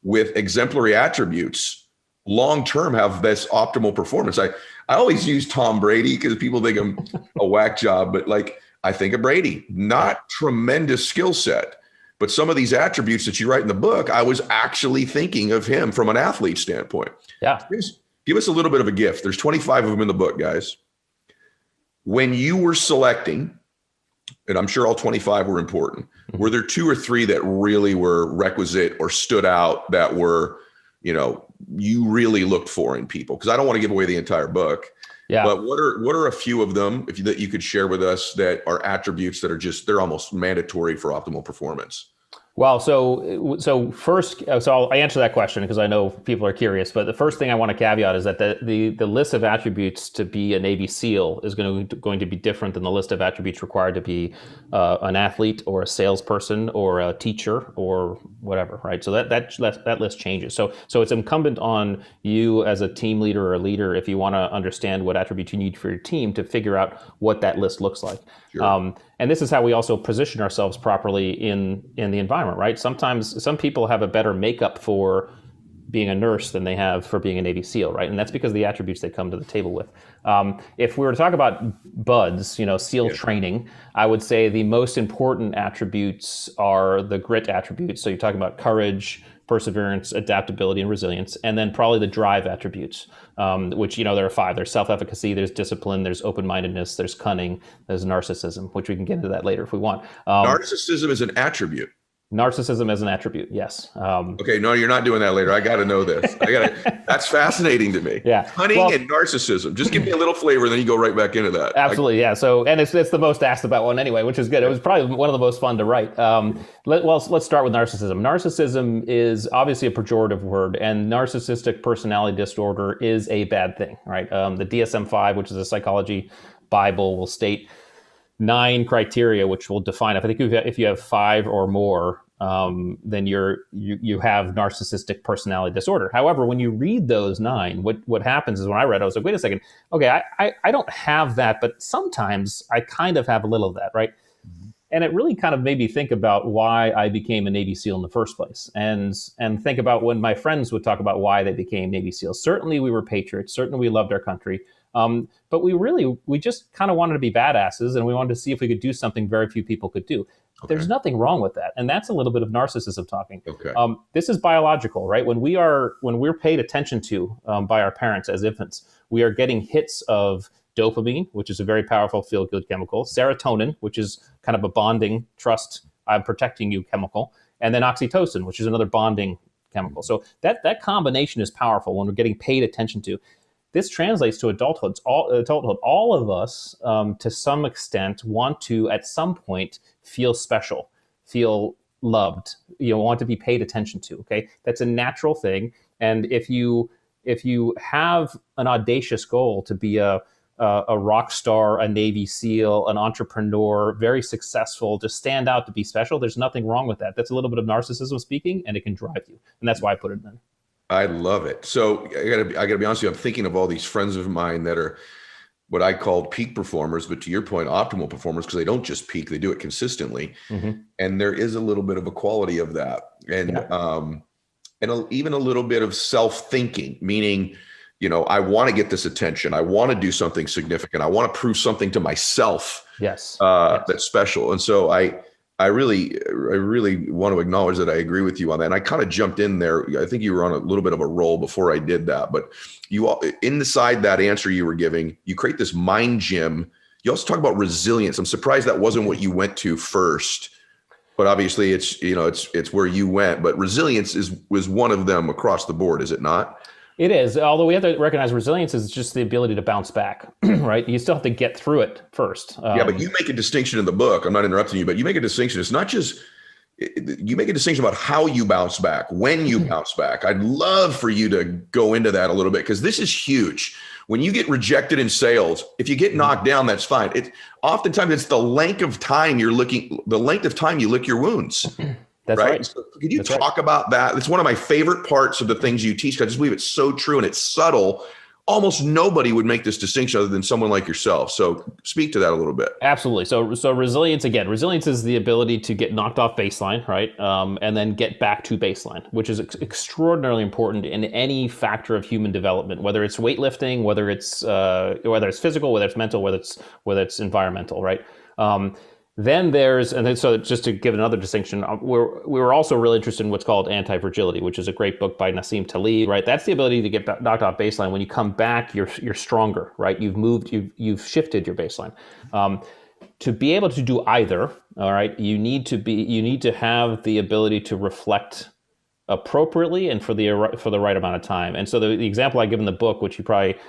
A: with exemplary attributes, long-term have this optimal performance. I always use Tom Brady because people think I'm a whack job, but I think of Brady, not tremendous skill set, but some of these attributes that you write in the book, I was actually thinking of him from an athlete standpoint.
C: Yeah.
A: Give us a little bit of a gift. There's 25 of them in the book, guys. When you were selecting, and I'm sure all 25 were important, were there two or three that really were requisite or stood out that were, you really looked for in people? Because I don't want to give away the entire book. Yeah. But what are a few of them that you could share with us that are attributes that are they're almost mandatory for optimal performance?
C: Well, so first, so I answer that question because I know people are curious. But the first thing I want to caveat is that the list of attributes to be a Navy SEAL is going to be different than the list of attributes required to be an athlete or a salesperson or a teacher or whatever, right? So that list changes. So it's incumbent on you as a team leader or a leader, if you want to understand what attributes you need for your team, to figure out what that list looks like. Sure. And this is how we also position ourselves properly in the environment, right? Sometimes some people have a better makeup for being a nurse than they have for being a Navy SEAL, right? And that's because of the attributes they come to the table with. If we were to talk about BUDS, SEAL training, I would say the most important attributes are the grit attributes. So you're talking about courage, perseverance, adaptability, and resilience, and then probably the drive attributes, which, there are 5. There's self-efficacy, there's discipline, there's open-mindedness, there's cunning, there's narcissism, which we can get into that later if we want.
F: Narcissism is an attribute.
C: Narcissism as an attribute, yes.
F: Okay, no, you're not doing that later. I got to know this. That's fascinating to me.
C: Yeah.
F: Cunning and narcissism. Just give me a little flavor, then you go right back into that.
C: Absolutely, yeah. So, and it's the most asked about one anyway, which is good. It was probably one of the most fun to write. Let's start with narcissism. Narcissism is obviously a pejorative word, and narcissistic personality disorder is a bad thing, right? The DSM-5, which is a psychology Bible, will state 9 criteria, which will define. I think if you have 5 or more, then you have narcissistic personality disorder. However, when you read those 9, what happens is, when I read it, I was like, wait a second, okay, I don't have that, but sometimes I kind of have a little of that, right? Mm-hmm. And it really kind of made me think about why I became a Navy SEAL in the first place, and think about when my friends would talk about why they became Navy SEALs. Certainly we were patriots. Certainly we loved our country. But we just kind of wanted to be badasses, and we wanted to see if we could do something very few people could do. Okay. There's nothing wrong with that. And that's a little bit of narcissism talking.
F: Okay.
C: This is biological, right? When we're paid attention to by our parents as infants, we are getting hits of dopamine, which is a very powerful feel-good chemical, serotonin, which is kind of a bonding, trust, I'm protecting you chemical, and then oxytocin, which is another bonding chemical. So that combination is powerful when we're getting paid attention to. This translates to adulthood. All of us, to some extent, want to, at some point, feel special, feel loved, want to be paid attention to, okay? That's a natural thing. And if you have an audacious goal to be a rock star, a Navy SEAL, an entrepreneur, very successful, to stand out, to be special, there's nothing wrong with that. That's a little bit of narcissism speaking, and it can drive you. And that's why I put it in.
F: I love it. So I gotta be honest with you. I'm thinking of all these friends of mine that are what I called peak performers, but to your point, optimal performers, because they don't just peak, they do it consistently. Mm-hmm. And there is a little bit of a quality of that. And, even a little bit of self-thinking, meaning, I want to get this attention. I want to do something significant. I want to prove something to myself.
C: Yes.
F: That's special. And so I really want to acknowledge that I agree with you on that. And I kind of jumped in there. I think you were on a little bit of a roll before I did that, but inside that answer you were giving, you create this mind gym. You also talk about resilience. I'm surprised that wasn't what you went to first, but obviously it's where you went, but resilience was one of them across the board. Is it not?
C: It is, although we have to recognize resilience is just the ability to bounce back, right? You still have to get through it first.
F: But you make a distinction in the book. I'm not interrupting you, but you make a distinction. It's not just, you make a distinction about how you bounce back, when you bounce back. I'd love for you to go into that a little bit, because this is huge. When you get rejected in sales, if you get knocked down, that's fine. Oftentimes it's the length of time you lick your wounds.
C: That's right.
F: So could you talk about that? It's one of my favorite parts of the things you teach, because I just believe it's so true and it's subtle. Almost nobody would make this distinction other than someone like yourself. So speak to that a little bit.
C: Absolutely. So resilience is the ability to get knocked off baseline, right? And then get back to baseline, which is extraordinarily important in any factor of human development, whether it's weightlifting, whether it's physical, whether it's mental, whether it's environmental, right? So just to give another distinction, we were also really interested in what's called anti-fragility, which is a great book by Nassim Taleb, right? That's the ability to get knocked off baseline. When you come back, you're stronger, right? You've shifted your baseline. To be able to do either, all right, you need to have the ability to reflect appropriately and for the right amount of time. And so the example I give in the book, which you probably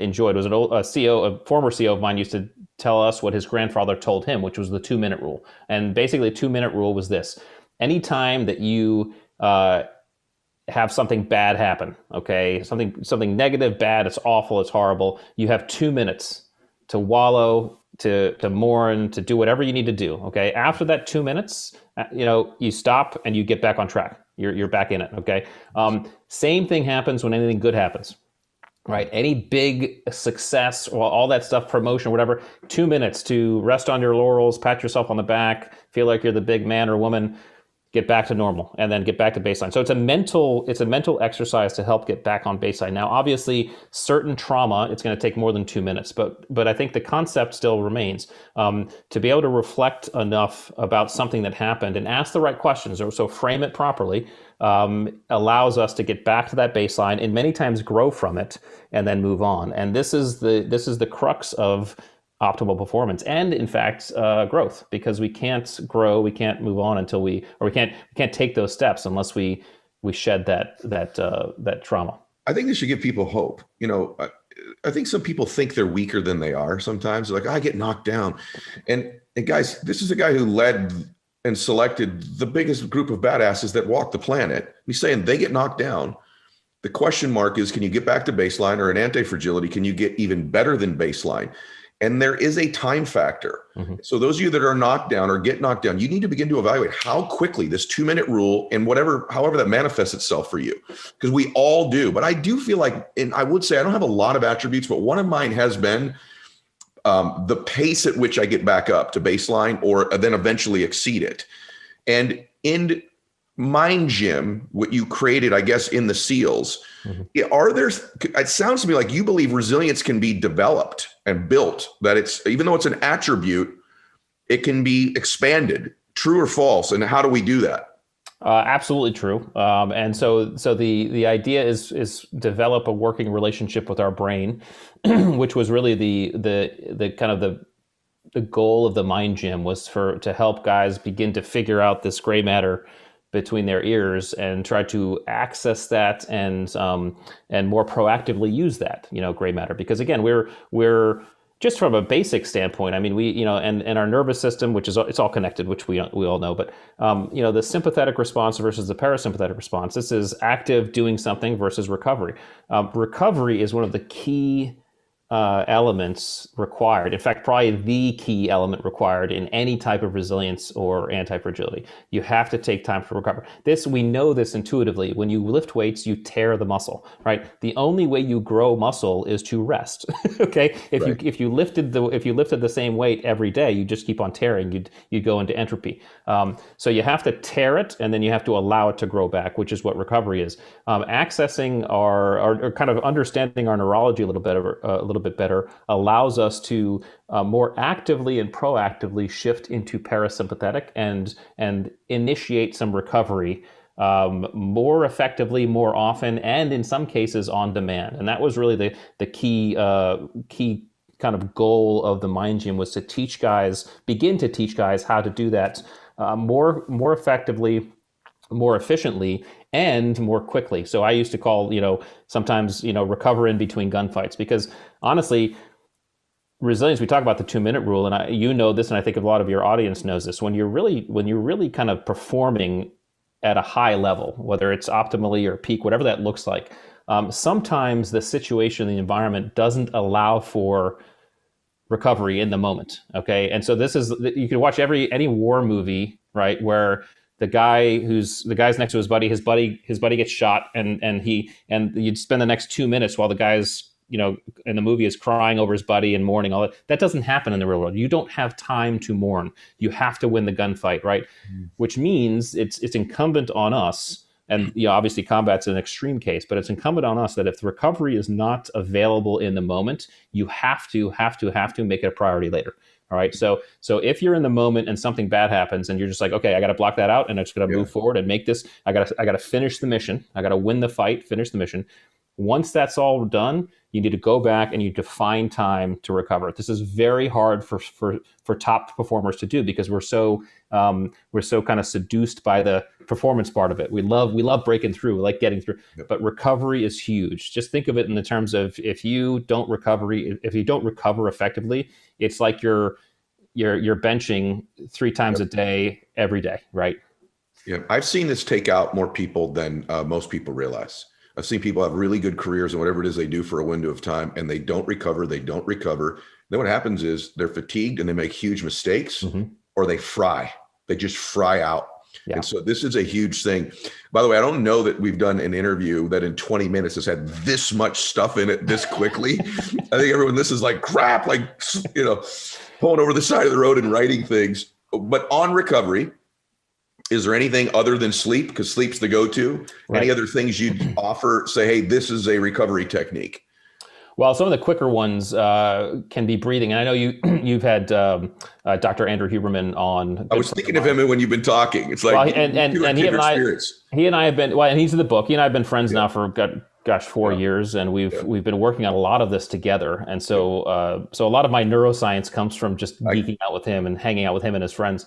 C: enjoyed, was a former CEO of mine used to tell us what his grandfather told him, which was the 2-minute rule. And basically the 2-minute rule was this: anytime that you have something bad happen, okay, something negative, bad, it's awful, it's horrible, you have 2 minutes to wallow, to mourn, to do whatever you need to do. Okay. After that 2 minutes, you stop and you get back on track. You're back in it. Okay. Same thing happens when anything good happens, right? Any big success or all that stuff, promotion, whatever, 2 minutes to rest on your laurels, pat yourself on the back, feel like you're the big man or woman, get back to normal, and then get back to baseline. So it's a mental exercise to help get back on baseline. Now, obviously, certain trauma, it's going to take more than 2 minutes, but I think the concept still remains. To be able to reflect enough about something that happened and ask the right questions, or so frame it properly, allows us to get back to that baseline and many times grow from it and then move on. And this is the crux of optimal performance and, in fact, growth, because we can't grow, we can't move on until we can't take those steps unless we shed that trauma.
A: I think this should give people hope. I think some people think they're weaker than they are. Sometimes they're like, I get knocked down. And guys, this is a guy who led and selected the biggest group of badasses that walk the planet. He's saying they get knocked down. The question mark is, can you get back to baseline, or an anti-fragility? Can you get even better than baseline? And there is a time factor. Mm-hmm. So those of you that are knocked down or get knocked down, you need to begin to evaluate how quickly this 2 minute rule and however that manifests itself for you, because we all do. But I do feel like, and I would say I don't have a lot of attributes, but one of mine has been the pace at which I get back up to baseline or then eventually exceed it. And in Mind Gym, what you created, I guess, in the SEALs, mm-hmm. It sounds to me like you believe resilience can be developed and built, that it's, even though it's an attribute, it can be expanded. True or false? And how do we do that?
C: Absolutely true. And so the idea is develop a working relationship with our brain, which was really the kind of the goal of the Mind Gym, was to help guys begin to figure out this gray matter between their ears and try to access that and more proactively use that, gray matter. Because again, we're just from a basic standpoint, I mean, we, and our nervous system, which is, it's all connected, which we all know, but, the sympathetic response versus the parasympathetic response, this is active doing something versus recovery. Recovery is one of the key elements required. In fact, probably the key element required in any type of resilience or anti-fragility. You have to take time to recover. We know this intuitively. When you lift weights, you tear the muscle, right? The only way you grow muscle is to rest. Okay. If you lifted the same weight every day, you just keep on tearing, you'd go into entropy. So you have to tear it, and then you have to allow it to grow back, which is what recovery is. Accessing or kind of understanding our neurology a little bit better allows us to more actively and proactively shift into parasympathetic and initiate some recovery more effectively, more often, and in some cases on demand. And that was really the key kind of goal of the Mind Gym, was to begin to teach guys how to do that more effectively, more efficiently, and more quickly. So I used to call, sometimes, recover in between gunfights, because honestly, resilience, we talk about the 2 minute rule, and this, and I think a lot of your audience knows this. When you're really kind of performing at a high level, whether it's optimally or peak, whatever that looks like, sometimes the situation, the environment doesn't allow for recovery in the moment. Okay. And so you can watch any war movie, right, where the guy's next to his buddy gets shot, and you'd spend the next 2 minutes while the guy's, in the movie, is crying over his buddy and mourning. All that. That doesn't happen in the real world. You don't have time to mourn. You have to win the gunfight, right? Mm. Which means it's incumbent on us, and obviously combat's an extreme case, but it's incumbent on us that if the recovery is not available in the moment, you have to make it a priority later. All right. So if you're in the moment and something bad happens, and you're just like, okay, I got to block that out, and I'm just going to move forward and make this. I got to finish the mission. I got to win the fight, finish the mission. Once that's all done, you need to go back and you define time to recover. This is very hard for top performers to do, because we're so kind of seduced by the performance part of it. We love breaking through, we like getting through. Yep. But recovery is huge. Just think of it in the terms of, if you don't recover effectively, it's like you're benching 3 times a day every day, right?
A: Yeah, I've seen this take out more people than most people realize. I've seen people have really good careers and whatever it is they do for a window of time, and they don't recover. They don't recover. Then what happens is they're fatigued and they make huge mistakes, or they fry. They just fry out. Yeah. And so this is a huge thing. By the way, I don't know that we've done an interview that in 20 minutes has had this much stuff in it this quickly. I think everyone, this is like crap, like, you know, pulling over the side of the road and writing things. But on recovery, is there anything other than sleep? Because sleep's the go-to. Right. Any other things you'd offer? Say, hey, this is a recovery technique.
C: Well, some of the quicker ones can be breathing. And I know you've had Dr. Andrew Huberman on.
A: I was thinking of him when you've been talking. It's like,
C: well, and he and I have been, well, and he's in the book. He and I have been friends now for 4 years, and we've been working on a lot of this together. And so so a lot of my neuroscience comes from just geeking out with him and hanging out with him and his friends.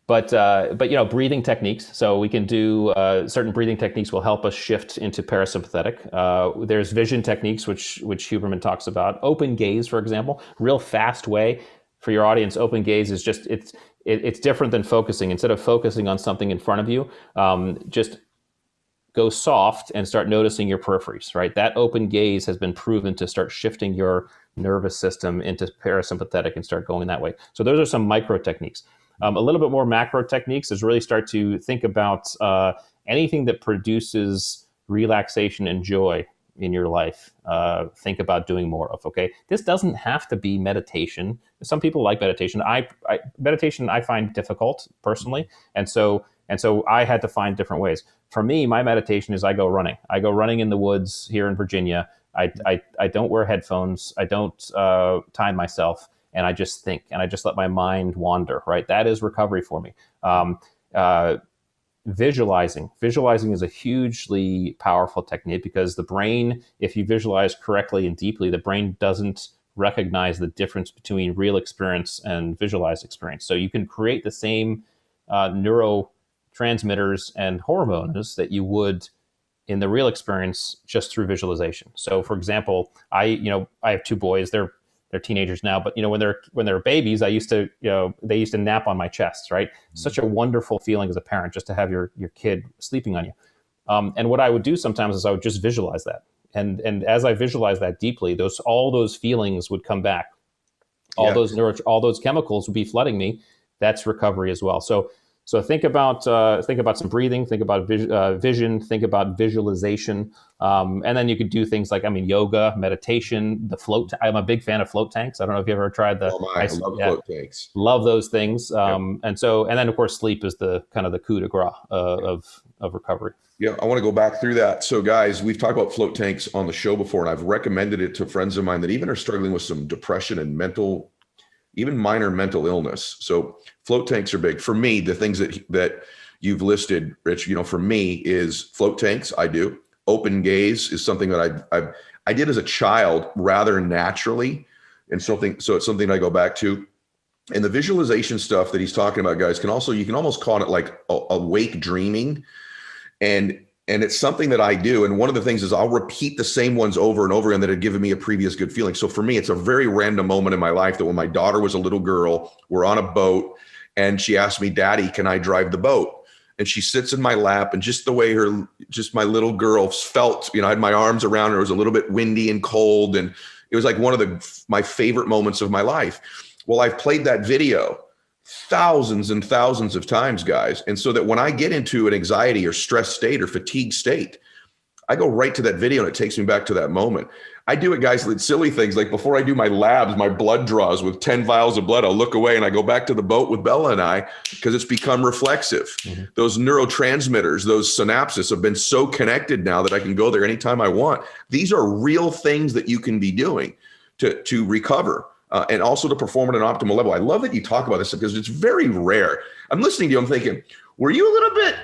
C: But you know, breathing techniques. So we can do certain breathing techniques will help us shift into parasympathetic. There's vision techniques, which Huberman talks about. Open gaze, for example, real fast way for your audience. Open gaze is just it's different than focusing. Instead of focusing on something in front of you, just go soft and start noticing your peripheries. Right, that open gaze has been proven to start shifting your nervous system into parasympathetic and start going that way. So those are some micro techniques. A little bit more macro techniques is really start to think about anything that produces relaxation and joy in your life. Think about doing more of. Okay, this doesn't have to be meditation. Some people like meditation. Meditation I find difficult personally, and so I had to find different ways. For me, my meditation is I go running. I go running in the woods here in Virginia. I don't wear headphones. I don't time myself. And I just think, and I just let my mind wander, right? That is recovery for me. Visualizing is a hugely powerful technique because the brain, if you visualize correctly and deeply, the brain doesn't recognize the difference between real experience and visualized experience. So you can create the same neurotransmitters and hormones that you would in the real experience just through visualization. So for example, I have two boys. They're teenagers now, but when they're babies, they used to nap on my chest, right? Such a wonderful feeling as a parent just to have your kid sleeping on you. And what I would do sometimes is I would just visualize that. And as I visualize that deeply, all those feelings would come back. All those chemicals would be flooding me. That's recovery as well. So think about some breathing, think about vision, think about visualization, and then you could do things like yoga, meditation, the float. I'm a big fan of float tanks. I don't know if you ever tried the.
A: I love float tanks.
C: Love those things. And then of course sleep is the kind of the coup de grace of recovery.
A: Yeah, I want to go back through that. So guys, we've talked about float tanks on the show before, and I've recommended it to friends of mine that even are struggling with some depression and even minor mental illness. So float tanks are big. For me, the things that you've listed, Rich, for me is float tanks. I do. Open gaze is something that I did as a child rather naturally. And so it's something I go back to. And the visualization stuff that he's talking about, guys, you can almost call it like awake dreaming. And it's something that I do. And one of the things is I'll repeat the same ones over and over again that had given me a previous good feeling. So for me, it's a very random moment in my life that when my daughter was a little girl, we're on a boat and she asked me, Daddy, can I drive the boat? And she sits in my lap, and just the way my little girl felt, I had my arms around her. It was a little bit windy and cold. And it was like one of my favorite moments of my life. Well, I've played that video thousands and thousands of times, guys. And so that when I get into an anxiety or stress state or fatigue state, I go right to that video and it takes me back to that moment. I do it, guys, with silly things. Like before I do my labs, my blood draws with 10 vials of blood, I'll look away and I go back to the boat with Bella and I, because it's become reflexive. Mm-hmm. Those neurotransmitters, those synapses have been so connected now that I can go there anytime I want. These are real things that you can be doing to recover. And also to perform at an optimal level. I love that you talk about this because it's very rare. I'm listening to you, I'm thinking, were you a little bit,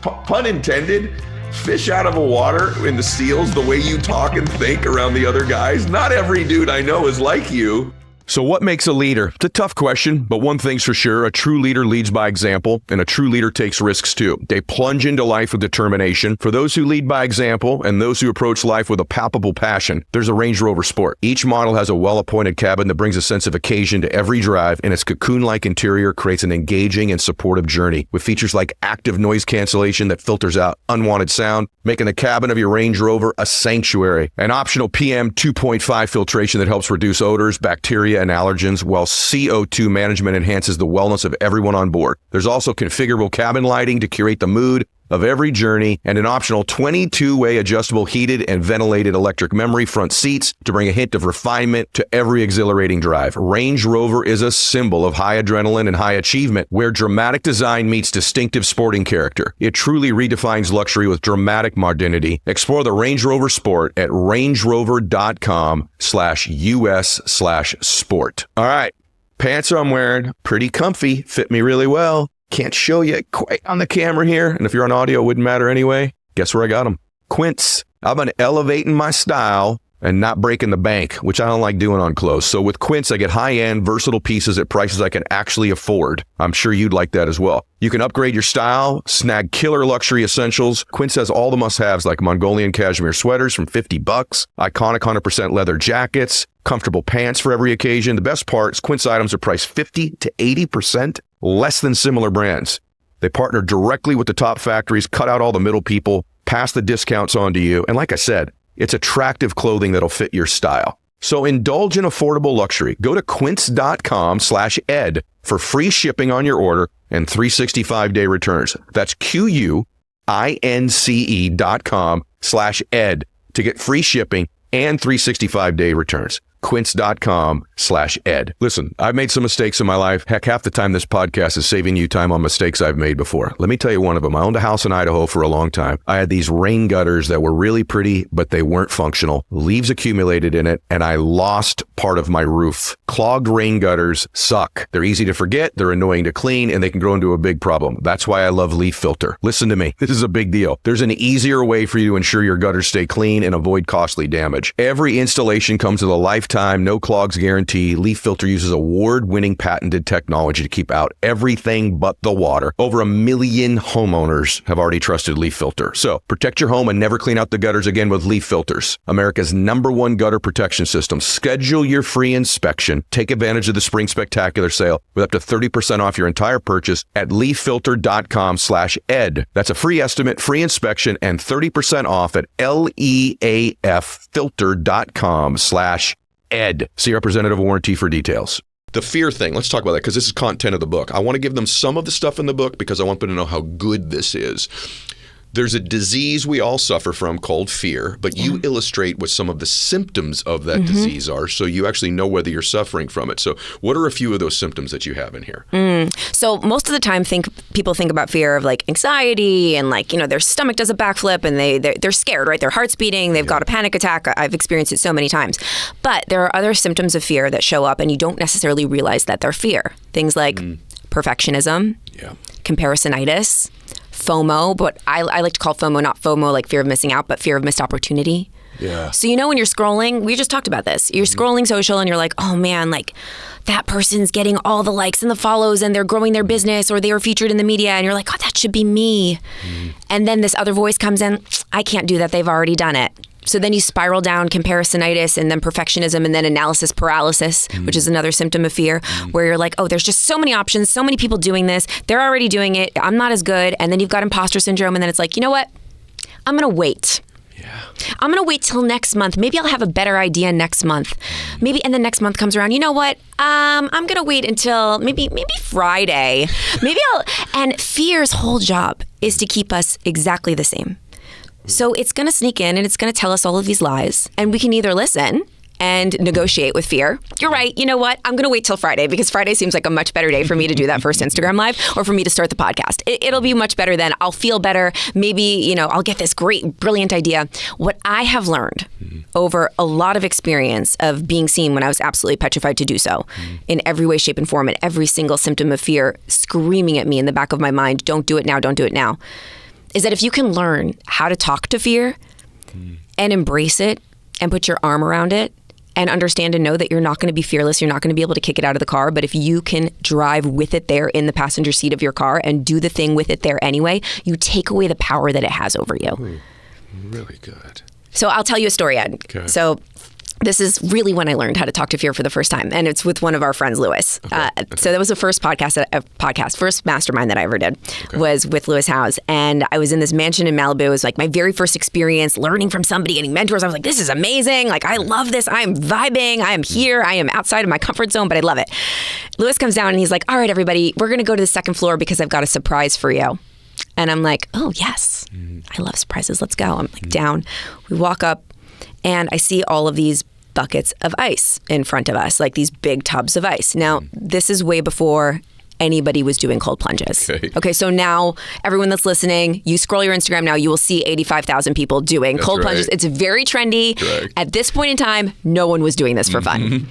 A: pun intended, fish out of the water in the seals, the way you talk and think around the other guys? Not every dude I know is like you. So what makes a leader? It's a tough question, but one thing's for sure, a true leader leads by example, and a true leader takes risks too. They plunge into life with determination. For those who lead by example and those who approach life with a palpable passion, there's a Range Rover Sport. Each model has a well-appointed cabin that brings a sense of occasion to every drive, and its cocoon-like interior creates an engaging and supportive journey with features like active noise cancellation that filters out unwanted sound, making the cabin of your Range Rover a sanctuary. An optional PM 2.5 filtration that helps reduce odors, bacteria, and allergens, while CO2 management enhances the wellness of everyone on board. There's also configurable cabin lighting to curate the mood of every journey, and an optional 22-way adjustable heated and ventilated electric memory front seats to bring a hint of refinement to every exhilarating drive. Range Rover is a symbol of high adrenaline and high achievement, where dramatic design meets distinctive sporting character. It truly redefines luxury with dramatic modernity. Explore the Range Rover Sport at rangerover.com/US/sport. All right, pants I'm wearing, pretty comfy, fit me really well. Can't show you quite on the camera here, and if you're on audio, it wouldn't matter anyway. Guess where I got them? Quince. I've been elevating my style and not breaking the bank, which I don't like doing on clothes. So with Quince, I get high-end, versatile pieces at prices I can actually afford. I'm sure you'd like that as well. You can upgrade your style, snag killer luxury essentials. Quince has all the must-haves like Mongolian cashmere sweaters from $50, iconic 100% leather jackets, comfortable pants for every occasion. The best part is Quince items are priced 50 to 80% less than similar brands. They partner directly with the top factories, cut out all the middle people, pass the discounts on to you. And like I said, it's attractive clothing that'll fit your style. So indulge in affordable luxury. Go to quince.com/ed for free shipping on your order and 365-day returns. That's QUINCE.com/ed to get free shipping and 365-day returns. Quince.com/ed. Listen, I've made some mistakes in my life. Heck, half the time this podcast is saving you time on mistakes I've made before. Let me tell you one of them. I owned a house in Idaho for a long time. I had these rain gutters that were really pretty, but they weren't functional. Leaves accumulated in it, and I lost part of my roof. Clogged rain gutters suck. They're easy to forget, they're annoying to clean, and they can grow into a big problem. That's why I love Leaf Filter. Listen to me. This is a big deal. There's an easier way for you to ensure your gutters stay clean and avoid costly damage. Every installation comes with a lifetime, no clogs guarantee. Leaf Filter uses award-winning patented technology to keep out everything but the water. Over 1 million homeowners have already trusted Leaf Filter. So protect your home and never clean out the gutters again with Leaf Filters, America's #1 gutter protection system. Schedule your free inspection. Take advantage of the Spring Spectacular sale with up to 30% off your entire purchase at leaffilter.com/ed. That's a free estimate, free inspection, and 30% off at leaffilter.com/ed. See representative warranty for details. The fear thing, let's talk about that because this is content of the book. I want to give them some of the stuff in the book because I want them to know how good this is. There's a disease we all suffer from called fear, but you illustrate what some of the symptoms of that disease are, so you actually know whether you're suffering from it. So what are a few of those symptoms that you have in here?
D: So most of the time, people think about fear of like anxiety and like, their stomach does a backflip and they're scared, right? Their heart's beating, they've got a panic attack. I've experienced it so many times. But there are other symptoms of fear that show up and you don't necessarily realize that they're fear. Things like perfectionism, comparisonitis, FOMO, but I like to call FOMO not FOMO like fear of missing out, but fear of missed opportunity.
A: Yeah.
D: So when you're scrolling, we just talked about this. You're scrolling social and you're like, oh man, like that person's getting all the likes and the follows and they're growing their business or they are featured in the media and you're like, oh, that should be me. And then this other voice comes in, I can't do that. They've already done it. So then you spiral down comparisonitis and then perfectionism and then analysis paralysis, which is another symptom of fear, where you're like, oh, there's just so many options, so many people doing this. They're already doing it. I'm not as good. And then you've got imposter syndrome. And then it's like, you know what? I'm going to wait. I'm going to wait till next month. Maybe I'll have a better idea next month. Maybe, and then next month comes around. You know what? I'm going to wait until maybe Friday. And fear's whole job is to keep us exactly the same. So it's going to sneak in and it's going to tell us all of these lies. And we can either listen and negotiate with fear. You're right. You know what? I'm going to wait till Friday because Friday seems like a much better day for me to do that first Instagram Live or for me to start the podcast. It'll be much better then. I'll feel better. Maybe, I'll get this great, brilliant idea. What I have learned over a lot of experience of being seen when I was absolutely petrified to do so in every way, shape, and form, and every single symptom of fear screaming at me in the back of my mind, don't do it now, don't do it now, is that if you can learn how to talk to fear and embrace it and put your arm around it and understand and know that you're not going to be fearless. You're not going to be able to kick it out of the car. But if you can drive with it there in the passenger seat of your car and do the thing with it there anyway, you take away the power that it has over you.
F: Ooh, really good.
D: So I'll tell you a story, Ed.
F: Okay.
D: So this is really when I learned how to talk to fear for the first time. And it's with one of our friends, Lewis. So that was the first first mastermind that I ever did was with Lewis Howes. And I was in this mansion in Malibu. It was like my very first experience learning from somebody, getting mentors. I was like, this is amazing. Like, I love this. I am vibing. I am here. I am outside of my comfort zone, but I love it. Lewis comes down and he's like, all right, everybody, we're going to go to the second floor because I've got a surprise for you. And I'm like, oh, yes. I love surprises. Let's go. I'm like down. We walk up. And I see all of these buckets of ice in front of us, like these big tubs of ice. Now, this is way before anybody was doing cold plunges. Okay, so now everyone that's listening, you scroll your Instagram now, you will see 85,000 people doing cold plunges. It's very trendy. At this point in time, no one was doing this for fun.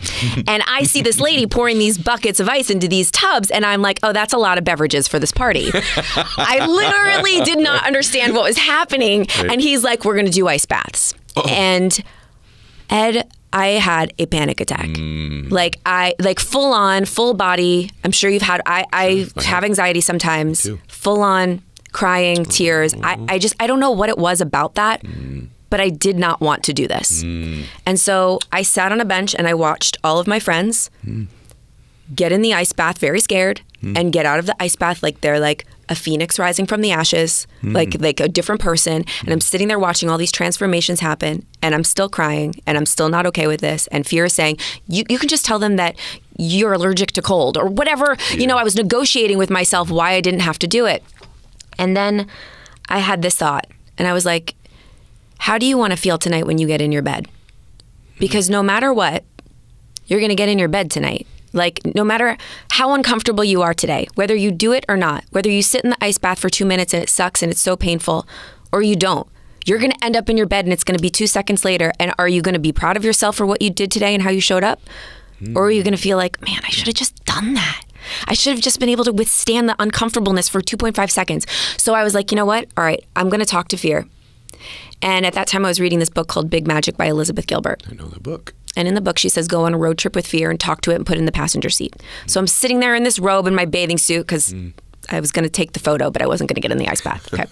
D: And I see this lady pouring these buckets of ice into these tubs, and I'm like, oh, that's a lot of beverages for this party. I literally did not understand what was happening. And he's like, we're going to do ice baths. And Ed, I had a panic attack. Like full on, full body. I'm sure you've had, I have anxiety sometimes, full on crying, tears. I don't know what it was about that, but I did not want to do this. And so I sat on a bench and I watched all of my friends get in the ice bath, very scared, and get out of the ice bath like they're like a phoenix rising from the ashes, like a different person. And I'm sitting there watching all these transformations happen, and I'm still crying, and I'm still not okay with this. And fear is saying, you can just tell them that you're allergic to cold or whatever. You know, I was negotiating with myself why I didn't have to do it. And then I had this thought, and I was like, how do you want to feel tonight when you get in your bed? Because no matter what, you're going to get in your bed tonight. Like, no matter how uncomfortable you are today, whether you do it or not, whether you sit in the ice bath for 2 minutes and it sucks and it's so painful, or you don't, you're going to end up in your bed and it's going to be 2 seconds later. And are you going to be proud of yourself for what you did today and how you showed up? Or are you going to feel like, man, I should have just done that. I should have just been able to withstand the uncomfortableness for 2.5 seconds. So I was like, you know what? All right, I'm going to talk to fear. And at that time, I was reading this book called Big Magic by Elizabeth Gilbert.
F: I know the book.
D: And in the book, she says, go on a road trip with fear and talk to it and put it in the passenger seat. So I'm sitting there in this robe in my bathing suit because I was going to take the photo, but I wasn't going to get in the ice bath. Okay.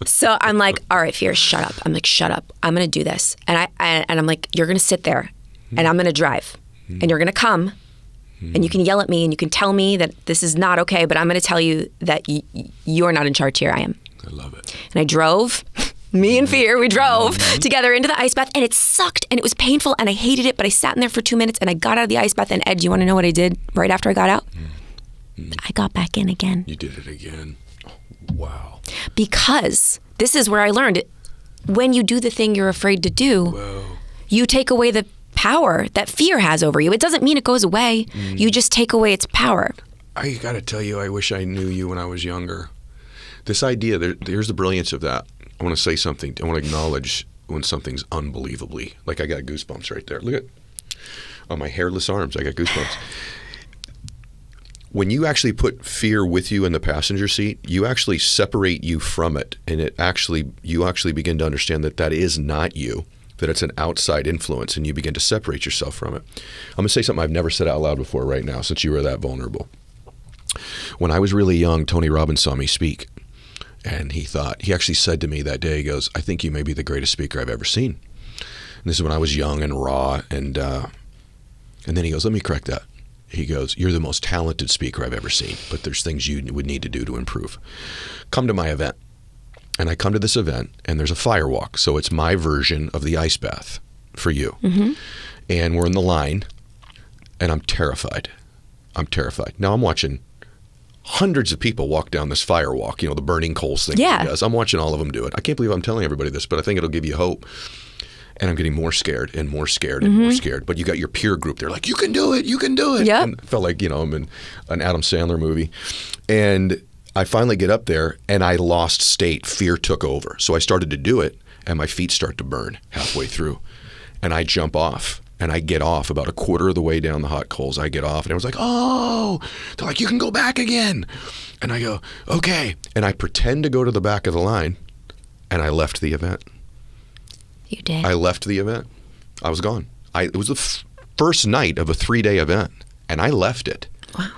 D: So I'm like, all right, fear, shut up. I'm like, shut up. I'm going to do this. And I'm like, you're going to sit there and I'm going to drive and you're going to come and you can yell at me and you can tell me that this is not okay, but I'm going to tell you that you're not in charge here. I am.
F: I love it.
D: And I drove. Me and fear, we drove together into the ice bath, and it sucked, and it was painful, and I hated it, but I sat in there for 2 minutes, and I got out of the ice bath, and Ed, do you want to know what I did right after I got out? I got back in again.
F: You did it again. Oh, wow.
D: Because this is where I learned, when you do the thing you're afraid to do, you take away the power that fear has over you. It doesn't mean it goes away. You just take away its power.
F: I got to tell you, I wish I knew you when I was younger. This idea, here's the brilliance of that. I want to say something. I want to acknowledge when something's unbelievably, like I got goosebumps right there. Look at on my hairless arms. I got goosebumps. When you actually put fear with you in the passenger seat, you actually separate you from it, and you actually begin to understand that that is not you, that it's an outside influence, and you begin to separate yourself from it. I'm going to say something I've never said out loud before right now, since you were that vulnerable. When I was really young, Tony Robbins saw me speak. And he actually said to me that day, he goes, I think you may be the greatest speaker I've ever seen. And this is when I was young and raw. And then he goes, let me correct that. He goes, you're the most talented speaker I've ever seen, but there's things you would need to do to improve. Come to my event. And I come to this event, and there's a fire walk. So it's my version of the ice bath for you. And we're in the line, and I'm terrified. Now I'm watching hundreds of people walk down this fire walk, the burning coals thing he does. I'm watching all of them do it. I can't believe I'm telling everybody this, but I think it'll give you hope. And I'm getting more scared and more scared and more scared. But you got your peer group. They're like, you can do it. You can do it.
D: Yep.
F: And it felt like, I'm in an Adam Sandler movie. And I finally get up there and I lost state. Fear took over. So I started to do it and my feet start to burn halfway through. And I jump off. And I get off about a quarter of the way down the hot coals. I get off and I was like, oh, they're like, you can go back again. And I go, okay. And I pretend to go to the back of the line and I left the event.
D: You did?
F: I left the event. I was gone.
G: it was the first night of a 3-day event, and I left it.
D: Wow.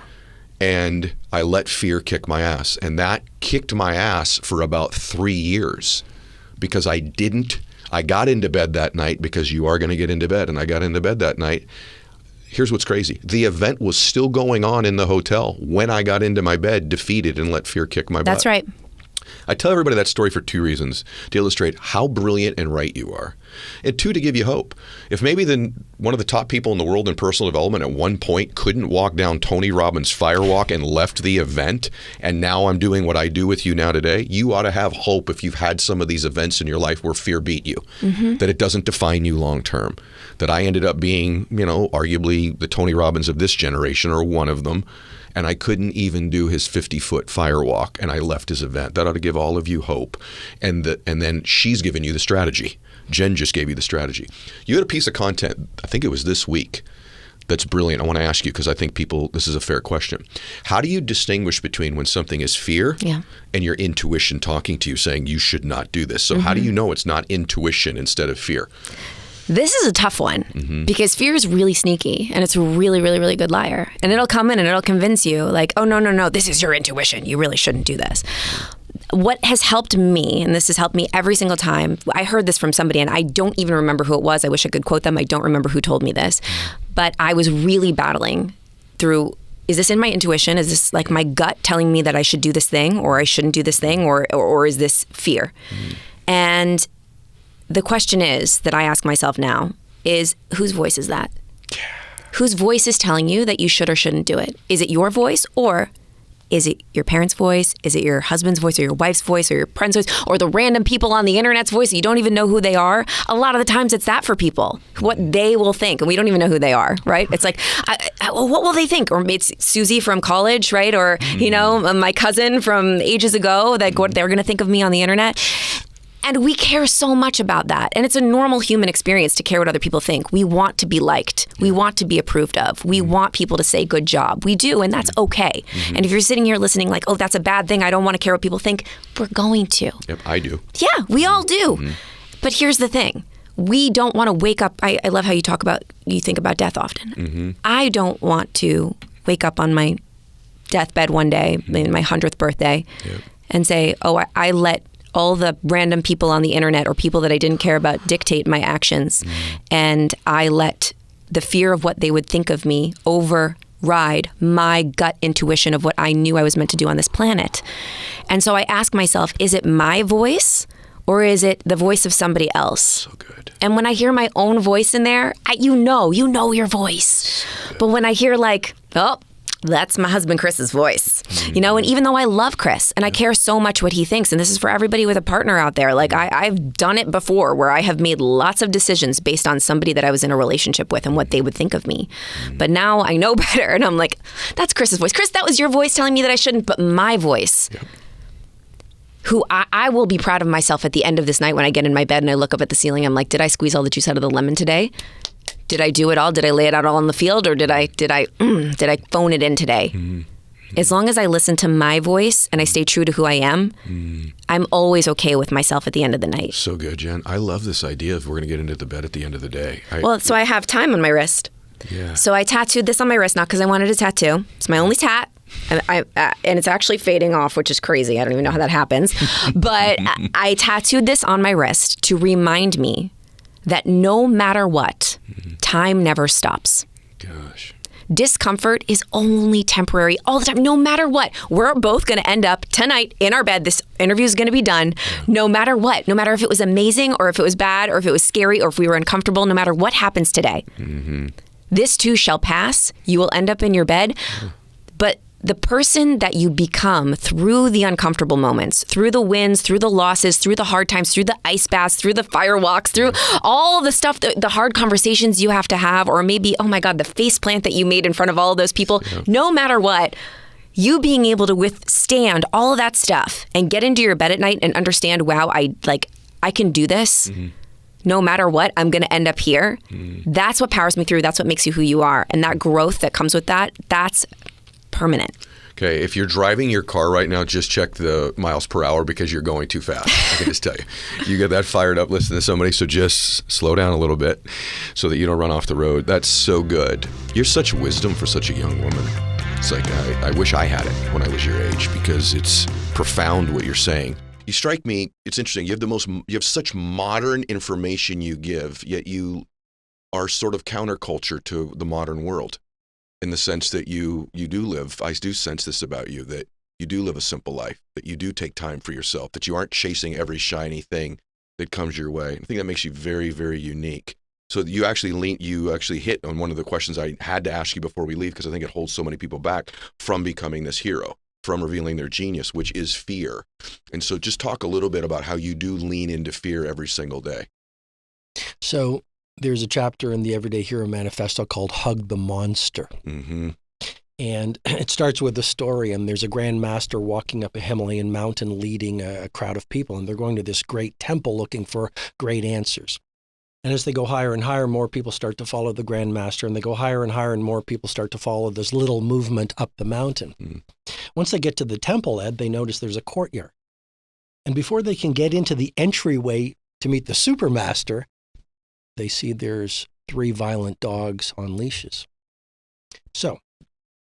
G: And I let fear kick my ass. And that kicked my ass for about 3 years because I got into bed that night, because you are going to get into bed. And I got into bed that night. Here's what's crazy. The event was still going on in the hotel when I got into my bed, defeated, and let fear kick my butt.
D: That's right.
G: I tell everybody that story for 2 reasons: to illustrate how brilliant and right you are, and 2, to give you hope. If maybe one of the top people in the world in personal development at one point couldn't walk down Tony Robbins' firewalk and left the event, and now I'm doing what I do with you now today, you ought to have hope if you've had some of these events in your life where fear beat you, that it doesn't define you long term. That I ended up being, arguably the Tony Robbins of this generation, or one of them. And I couldn't even do his 50-foot firewalk, and I left his event. That ought to give all of you hope. And then she's given you the strategy. Jen just gave you the strategy. You had a piece of content, I think it was this week, that's brilliant. I want to ask you, because I think this is a fair question. How do you distinguish between when something is fear and your intuition talking to you saying you should not do this? So how do you know it's not intuition instead of fear?
D: This is a tough one because fear is really sneaky, and it's a really, really, really good liar. And it'll come in and it'll convince you like, oh, no, this is your intuition. You really shouldn't do this. What has helped me, and this has helped me every single time, I heard this from somebody and I don't even remember who it was. I wish I could quote them. I don't remember who told me this, but I was really battling through, is this in my intuition? Is this like my gut telling me that I should do this thing or I shouldn't do this thing, or is this fear? And the question is that I ask myself now is, whose voice is that? Whose voice is telling you that you should or shouldn't do it? Is it your voice, or is it your parents' voice? Is it your husband's voice, or your wife's voice, or your friend's voice, or the random people on the internet's voice that you don't even know who they are? A lot of the times it's that for people, what they will think, and we don't even know who they are, right? It's like, what will they think? Or it's Susie from college, right? Or, my cousin from ages ago, that they're going to think of me on the internet. And we care so much about that. And it's a normal human experience to care what other people think. We want to be liked. We want to be approved of. We want people to say good job. We do, and that's okay. And if you're sitting here listening like, oh, that's a bad thing, I don't want to care what people think, we're going to.
G: Yep, I do.
D: Yeah, we all do. But here's the thing. We don't want to wake up. I love how you think about death often. I don't want to wake up on my deathbed one day, my 100th birthday, and say, oh, I let all the random people on the internet or people that I didn't care about dictate my actions. And I let the fear of what they would think of me override my gut intuition of what I knew I was meant to do on this planet. And so I ask myself, is it my voice, or is it the voice of somebody else?
G: So good.
D: And when I hear my own voice in there, you know your voice. But when I hear like, oh, that's my husband Chris's voice, and even though I love Chris and I care so much what he thinks, and this is for everybody with a partner out there, like I've done it before where I have made lots of decisions based on somebody that I was in a relationship with and what they would think of me. But now I know better, and I'm like, that's Chris's voice. Chris, that was your voice telling me that I shouldn't, but my voice, who I will be proud of myself at the end of this night when I get in my bed and I look up at the ceiling. I'm like, did I squeeze all the juice out of the lemon today? Did I do it all? Did I lay it out all on the field, or did I phone it in today? As long as I listen to my voice and I stay true to who I am, I'm always okay with myself at the end of the night.
G: So good, Jen. I love this idea of we're going to get into the bed at the end of the day.
D: So I have time on my wrist.
G: Yeah.
D: So I tattooed this on my wrist, not because I wanted a tattoo. It's my only tat. And it's actually fading off, which is crazy. I don't even know how that happens. But I tattooed this on my wrist to remind me that no matter what, time never stops.
G: Gosh.
D: Discomfort is only temporary all the time. No matter what, we're both going to end up tonight in our bed. This interview is going to be done. No matter what, no matter if it was amazing or if it was bad or if it was scary or if we were uncomfortable, no matter what happens today, this too shall pass. You will end up in your bed. But the person that you become through the uncomfortable moments, through the wins, through the losses, through the hard times, through the ice baths, through the firewalks, through all the stuff, the hard conversations you have to have, or maybe, oh my God, the face plant that you made in front of all of those people, no matter what, you being able to withstand all of that stuff and get into your bed at night and understand, wow, I can do this. No matter what, I'm going to end up here. That's what powers me through. That's what makes you who you are. And that growth that comes with that, that's permanent.
G: Okay, if you're driving your car right now, just check the miles per hour because you're going too fast. I can just tell you. You get that fired up listening to somebody, so just slow down a little bit so that you don't run off the road. That's so good. You're such wisdom for such a young woman. It's like, I wish I had it when I was your age because it's profound what you're saying. You strike me, it's interesting. You have such modern information you give, yet you are sort of counterculture to the modern world. In the sense that you do live, I do sense this about you, that you do live a simple life, that you do take time for yourself, that you aren't chasing every shiny thing that comes your way. I think that makes you very, very unique. So you actually hit on one of the questions I had to ask you before we leave, because I think it holds so many people back from becoming this hero, from revealing their genius, which is fear. And so just talk a little bit about how you do lean into fear every single day.
H: So there's a chapter in the Everyday Hero Manifesto called Hug the Monster.
G: Mm-hmm.
H: And it starts with a story, and there's a Grand Master walking up a Himalayan mountain leading a crowd of people, and they're going to this great temple looking for great answers. And as they go higher and higher, more people start to follow the Grand Master, and they go higher and higher, and more people start to follow this little movement up the mountain. Mm. Once they get to the temple, Ed, they notice there's a courtyard. And before they can get into the entryway to meet the Supermaster, they see there's 3 violent dogs on leashes. So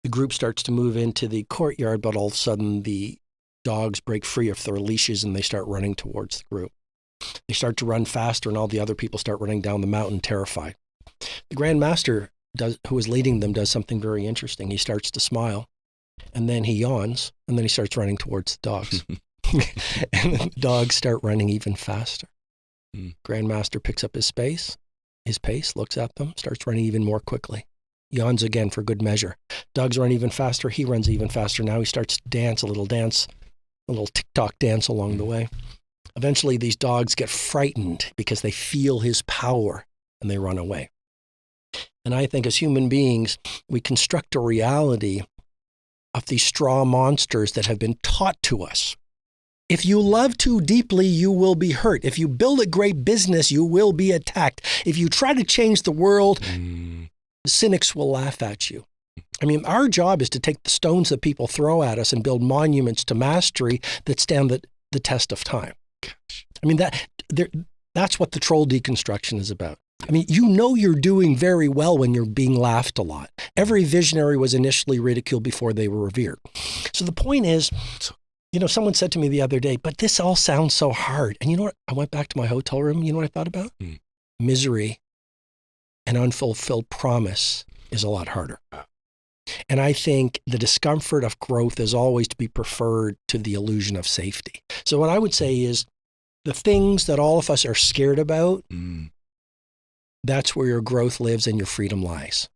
H: the group starts to move into the courtyard, but all of a sudden the dogs break free of their leashes and they start running towards the group. They start to run faster, and all the other people start running down the mountain terrified. The Grand Master, who is leading them, does something very interesting. He starts to smile, and then he yawns, and then he starts running towards the dogs. And the dogs start running even faster. Grand Master picks up his pace, looks at them, starts running even more quickly. Yawns again for good measure. Dogs run even faster. He runs even faster. Now he starts to dance, a little tick-tock dance along the way. Eventually, these dogs get frightened because they feel his power and they run away. And I think as human beings, we construct a reality of these straw monsters that have been taught to us. If you love too deeply, you will be hurt. If you build a great business, you will be attacked. If you try to change the world, cynics will laugh at you. I mean, our job is to take the stones that people throw at us and build monuments to mastery that stand the test of time. I mean, that's what the troll deconstruction is about. I mean, you're doing very well when you're being laughed a lot. Every visionary was initially ridiculed before they were revered. So the point is, someone said to me the other day, but this all sounds so hard. And you know what? I went back to my hotel room. You know what I thought about? Misery and unfulfilled promise is a lot harder. And I think the discomfort of growth is always to be preferred to the illusion of safety. So what I would say is the things that all of us are scared about, that's where your growth lives and your freedom lies.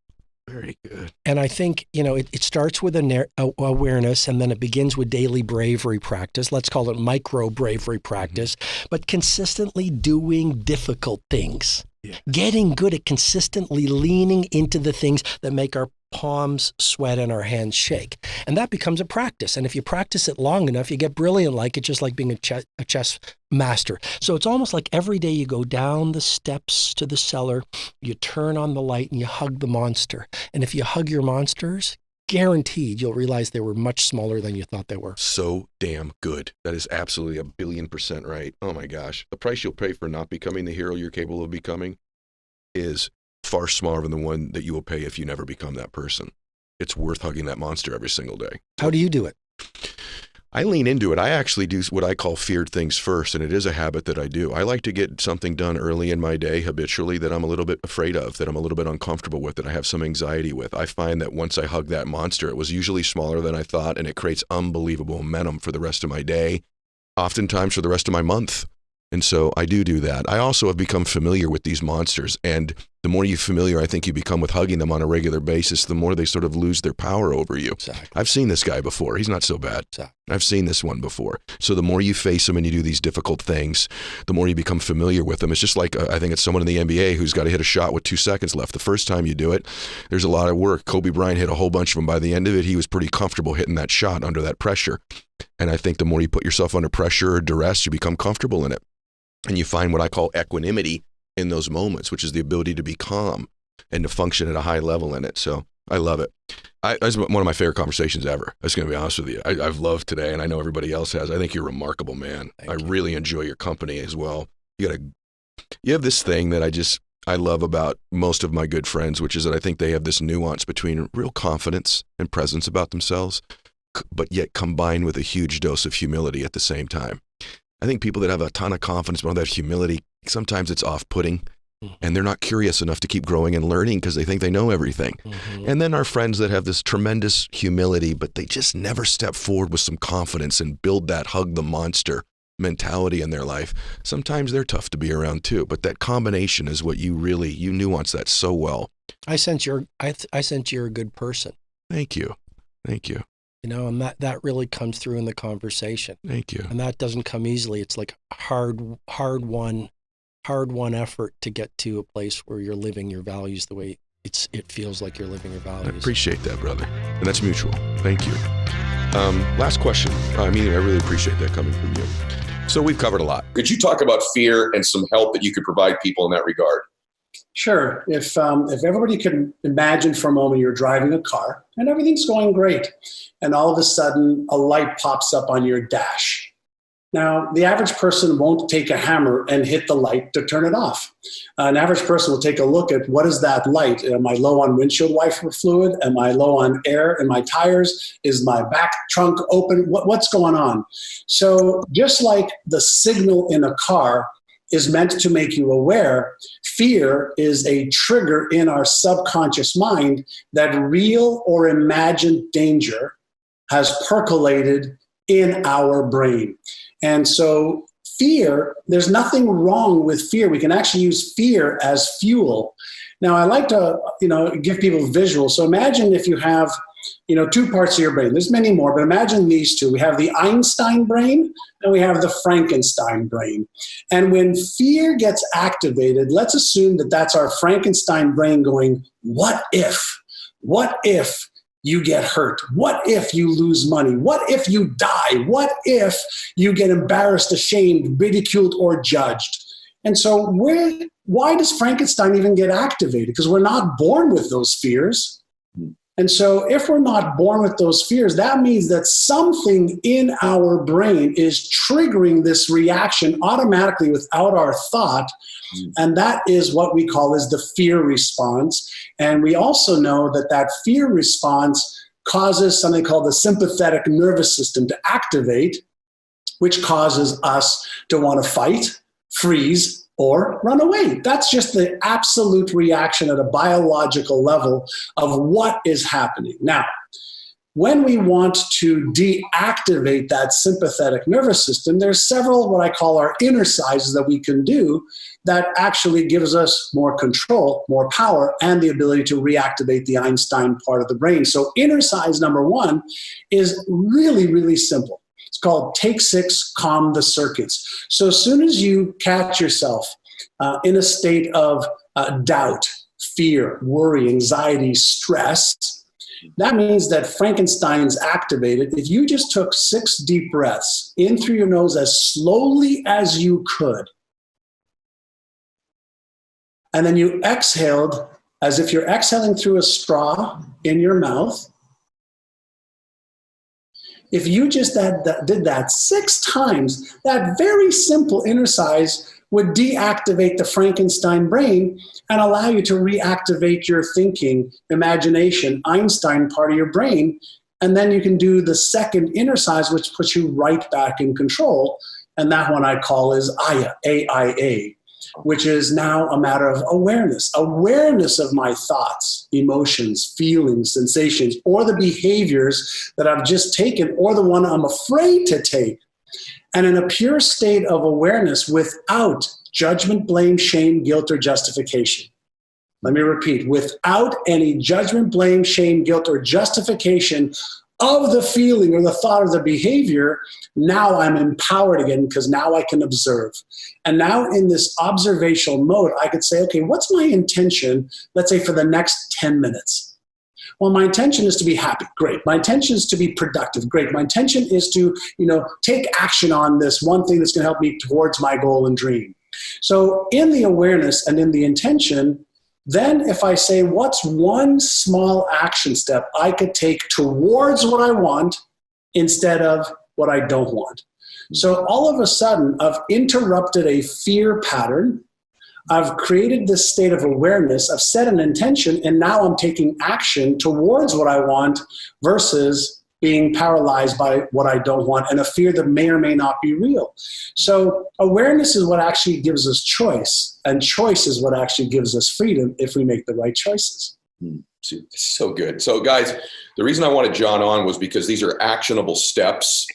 G: Very good.
H: And I think, it starts with awareness, and then it begins with daily bravery practice. Let's call it micro bravery practice, but consistently doing difficult things. Yeah. Getting good at consistently leaning into the things that make our palms sweat and our hands shake. And that becomes a practice. And if you practice it long enough, you get brilliant like it, just like being a chess master. So it's almost like every day you go down the steps to the cellar, you turn on the light, and you hug the monster. And if you hug your monsters, guaranteed you'll realize they were much smaller than you thought they were.
G: So damn good. That is absolutely 1,000,000,000% right. Oh my gosh. The price you'll pay for not becoming the hero you're capable of becoming is far smaller than the one that you will pay if you never become that person. It's worth hugging that monster every single day.
H: How do you do it?
G: I lean into it. I actually do what I call feared things first, and it is a habit that I do. I like to get something done early in my day habitually that I'm a little bit afraid of, that I'm a little bit uncomfortable with, that I have some anxiety with. I find that once I hug that monster, it was usually smaller than I thought, and it creates unbelievable momentum for the rest of my day, oftentimes for the rest of my month. And so I do that. I also have become familiar with these monsters, and the more I think you become with hugging them on a regular basis, the more they sort of lose their power over you.
H: Exactly.
G: I've seen this guy before. He's not so bad.
H: Exactly.
G: I've seen this one before. So the more you face them and you do these difficult things, the more you become familiar with them. It's just like, I think it's someone in the NBA who's got to hit a shot with 2 seconds left. The first time you do it, there's a lot of work. Kobe Bryant hit a whole bunch of them. By the end of it, he was pretty comfortable hitting that shot under that pressure. And I think the more you put yourself under pressure or duress, you become comfortable in it. And you find what I call equanimity in those moments, which is the ability to be calm and to function at a high level in it. So I love it. It's one of my favorite conversations ever. I'm just going to be honest with you. I've loved today, and I know everybody else has. I think you're a remarkable man. I really enjoy your company as well. You have this thing that I love about most of my good friends, which is that I think they have this nuance between real confidence and presence about themselves, but yet combined with a huge dose of humility at the same time. I think people that have a ton of confidence but don't have humility, sometimes it's off-putting. And they're not curious enough to keep growing and learning because they think they know everything. And then our friends that have this tremendous humility, but they just never step forward with some confidence and build that hug the monster mentality in their life. Sometimes they're tough to be around too, but that combination is what you nuance that so well.
H: I sense you're a good person.
G: Thank you.
H: You know, and that really comes through in the conversation.
G: Thank you.
H: And that doesn't come easily. It's like hard won effort to get to a place where you're living your values the way it feels like you're living your values.
G: I appreciate that, brother. And that's mutual. Thank you. Last question. I really appreciate that coming from you. So we've covered a lot.
F: Could you talk about fear and some help that you could provide people in that regard?
I: Sure. If everybody could imagine for a moment you're driving a car and everything's going great, and all of a sudden a light pops up on your dash. Now, the average person won't take a hammer and hit the light to turn it off. An average person will take a look at what is that light? Am I low on windshield wiper fluid? Am I low on air in my tires? Is my back trunk open? What's going on? So just like the signal in a car is meant to make you aware, fear is a trigger in our subconscious mind that real or imagined danger has percolated in our brain. And so fear, there's nothing wrong with fear. We can actually use fear as fuel. Now, I like to, give people visuals. So imagine if you have, two parts of your brain. There's many more, but imagine these two. We have the Einstein brain and we have the Frankenstein brain. And when fear gets activated, let's assume that that's our Frankenstein brain going, what if? What if you get hurt? What if you lose money? What if you die? What if you get embarrassed, ashamed, ridiculed, or judged? And so why does Frankenstein even get activated? Because we're not born with those fears. And so if we're not born with those fears, that means that something in our brain is triggering this reaction automatically without our thought. And that is what we call as the fear response. And we also know that fear response causes something called the sympathetic nervous system to activate, which causes us to want to fight, freeze, or run away. That's just the absolute reaction at a biological level of what is happening. Now, when we want to deactivate that sympathetic nervous system, there's several what I call our exercises that we can do that actually gives us more control, more power, and the ability to reactivate the Einstein part of the brain. So exercise number one is really, really simple. It's called Take 6, Calm the Circuits. So as soon as you catch yourself in a state of doubt, fear, worry, anxiety, stress, that means that Frankenstein's activated. If you just took 6 deep breaths in through your nose as slowly as you could, and then you exhaled as if you're exhaling through a straw in your mouth, if you just did that 6 times, that very simple exercise would deactivate the Frankenstein brain and allow you to reactivate your thinking, imagination, Einstein part of your brain. And then you can do the second exercise, which puts you right back in control. And that one I call is AYA, A-I-A, which is now a matter of awareness of my thoughts, emotions, feelings, sensations, or the behaviors that I've just taken, or the one I'm afraid to take. And in a pure state of awareness without judgment, blame, shame, guilt, or justification. Let me repeat, without any judgment, blame, shame, guilt, or justification of the feeling or the thought or the behavior, now I'm empowered again because now I can observe. And now in this observational mode, I could say, okay, what's my intention, let's say for the next 10 minutes? Well, my intention is to be happy. Great. My intention is to be productive. Great. My intention is to, take action on this one thing that's going to help me towards my goal and dream. So in the awareness and in the intention, Then if I say, what's one small action step I could take towards what I want instead of what I don't want? So all of a sudden, I've interrupted a fear pattern. I've created this state of awareness. I've set an intention, and now I'm taking action towards what I want versus being paralyzed by what I don't want and a fear that may or may not be real. So awareness is what actually gives us choice, and choice is what actually gives us freedom if we make the right choices.
F: So good. So guys, the reason I wanted John on was because these are actionable steps